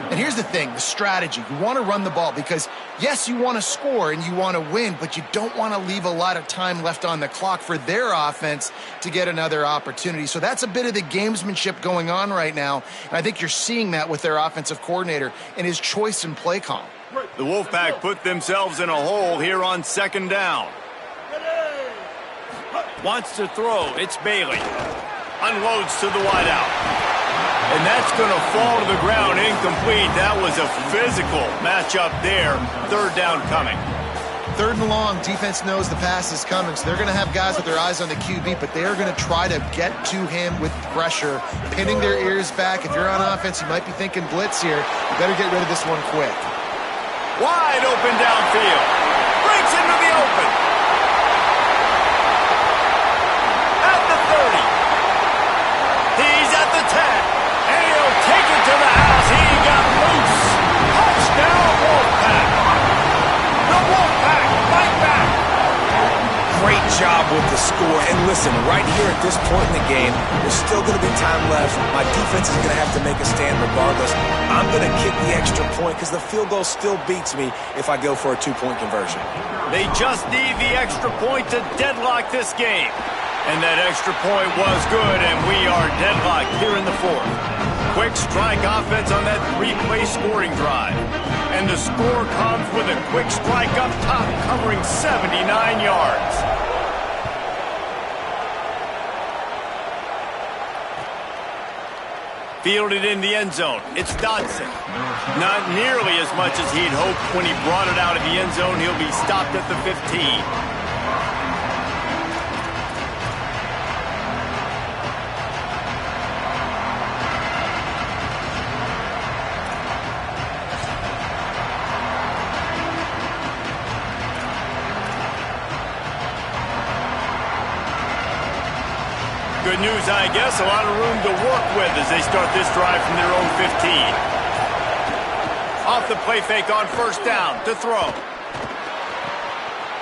And here's the thing, the strategy. You want to run the ball because, yes, you want to score and you want to win, but you don't want to leave a lot of time left on the clock for their offense to get another opportunity. So that's a bit of the gamesmanship going on right now, and I think you're seeing that with their offensive coordinator and his choice in play call. The Wolfpack put themselves in a hole here on 2nd down. Wants to throw. It's Bailey. Unloads to the wideout. And that's going to fall to the ground incomplete. That was a physical matchup there. 3rd down coming. 3rd and long. Defense knows the pass is coming, so they're going to have guys with their eyes on the QB, but they are going to try to get to him with pressure, pinning their ears back. If you're on offense, you might be thinking blitz here. You better get rid of this one quick. Wide open downfield. Breaks into the open. At the 30. He's at the 10. And he'll take it to the house. He got loose. Touchdown, Wolfpack. The Wolfpack fight back. Great job with the score. And listen, right here at this point in the game, there's still going to be time left. My defense is going to have to make a stand regardless. I'm going to kick the extra point because the field goal still beats me if I go for a 2-point conversion. They just need the extra point to deadlock this game. And that extra point was good, and we are deadlocked here in the 4th. Quick strike offense on that 3-play scoring drive. And the score comes with a quick strike up top, covering 79 yards. Fielded in the end zone. It's Dodson. Not nearly as much as he'd hoped when he brought it out of the end zone. He'll be stopped at the 15. Good news, I guess. A lot of room to work with as they start this drive from their own 15. Off the play fake on 1st down to throw.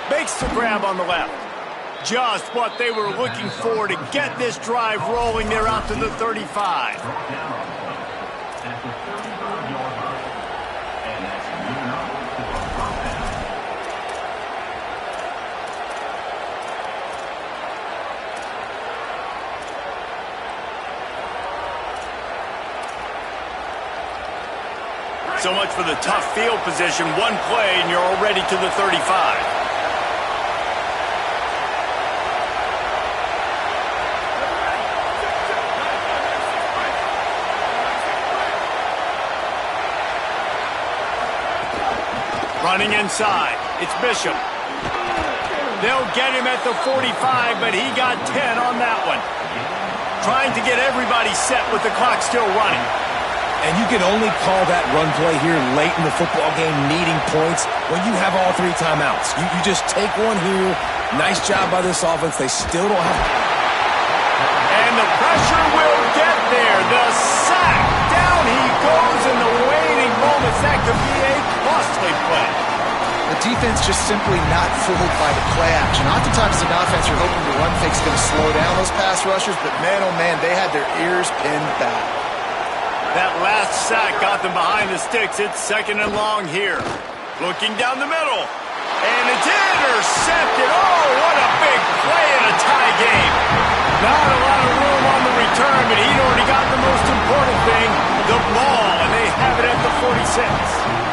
Makes the grab on the left. Just what they were looking for to get this drive rolling. They're out to the 35. So much for the tough field position. One play, and you're already to the 35. Running inside. It's Bishop. They'll get him at the 45, but he got 10 on that one. Trying to get everybody set with the clock still running. And you can only call that run play here late in the football game, needing points, when you have all 3 timeouts. You just take one here. Nice job by this offense. They still don't have... And the pressure will get there. The sack. Down he goes in the waning moments. That could be a costly play. The defense just simply not fooled by the play action. Oftentimes as an offense, you're hoping the run fake's going to slow down those pass rushers, but man, oh man, they had their ears pinned back. That last sack got them behind the sticks. It's 2nd and long here. Looking down the middle. And it's intercepted. Oh, what a big play in a tie game. Not a lot of room on the return, but he'd already got the most important thing, the ball, and they have it at the 46.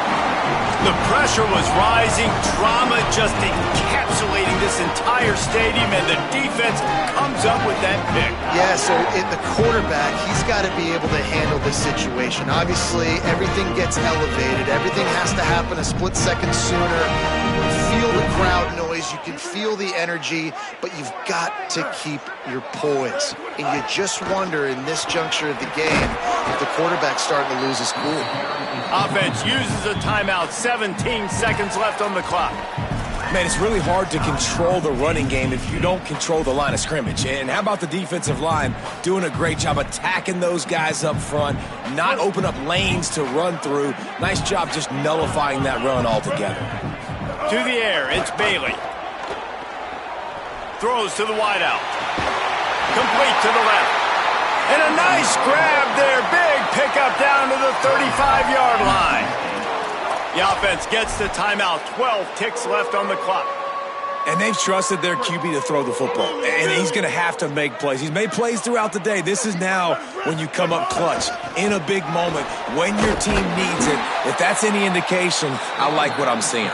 The pressure was rising, drama just encapsulating this entire stadium, and the defense comes up with that pick. Yeah, so the quarterback, he's got to be able to handle this situation. Obviously, everything gets elevated. Everything has to happen a split second sooner. You feel the crowd noise. You can feel the energy, but you've got to keep your poise. And you just wonder in this juncture of the game if the quarterback's starting to lose his cool. Offense uses a timeout. 17 seconds left on the clock. Man, it's really hard to control the running game if you don't control the line of scrimmage. And how about the defensive line doing a great job attacking those guys up front, not open up lanes to run through. Nice job just nullifying that run altogether. To the air, it's Bailey. Throws to the wideout. Complete to the left. And a nice grab there. Big pickup down to the 35-yard line. The offense gets the timeout. 12 ticks left on the clock. And they've trusted their QB to throw the football. And he's going to have to make plays. He's made plays throughout the day. This is now when you come up clutch in a big moment when your team needs it. If that's any indication, I like what I'm seeing.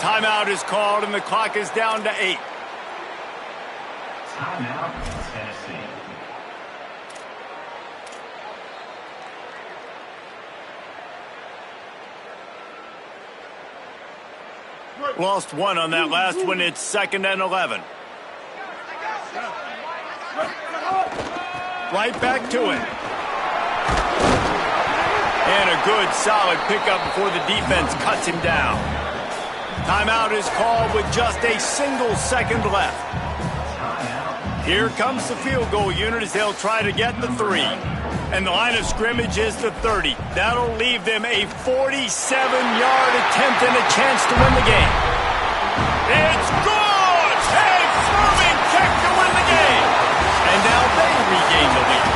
Timeout is called, and the clock is down to 8. Timeout, Tennessee. Lost one on that last one. It's 2nd and 11. Right back to it. And a good, solid pickup before the defense cuts him down. Timeout is called with just a single second left. Here comes the field goal unit as they'll try to get the 3. And the line of scrimmage is the 30. That'll leave them a 47-yard attempt and a chance to win the game. It's good! A moving kick to win the game. And now they regain the lead.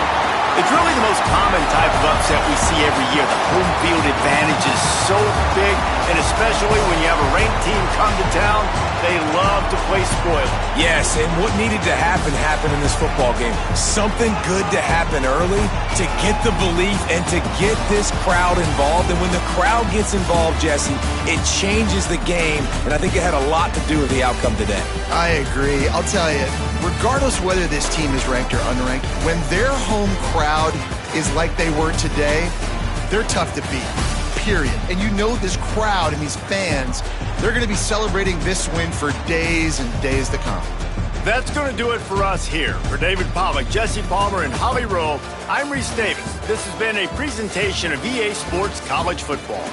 It's really the most common type of upset we see every year. The home field advantage is so big, and especially when you have a ranked team come to town, they love to play spoiler. Yes, and what needed to happen happened in this football game. Something good to happen early to get the belief and to get this crowd involved. And when the crowd gets involved, Jesse, it changes the game, and I think it had a lot to do with the outcome today. I agree. I'll tell you, regardless whether this team is ranked or unranked, when their home crowd is like they were today, they're tough to beat, period. And you know this crowd and these fans, they're going to be celebrating this win for days and days to come. That's going to do it for us here. For David Pollack, Jesse Palmer, and Holly Rowe, I'm Reese Davis. This has been a presentation of EA Sports College Football.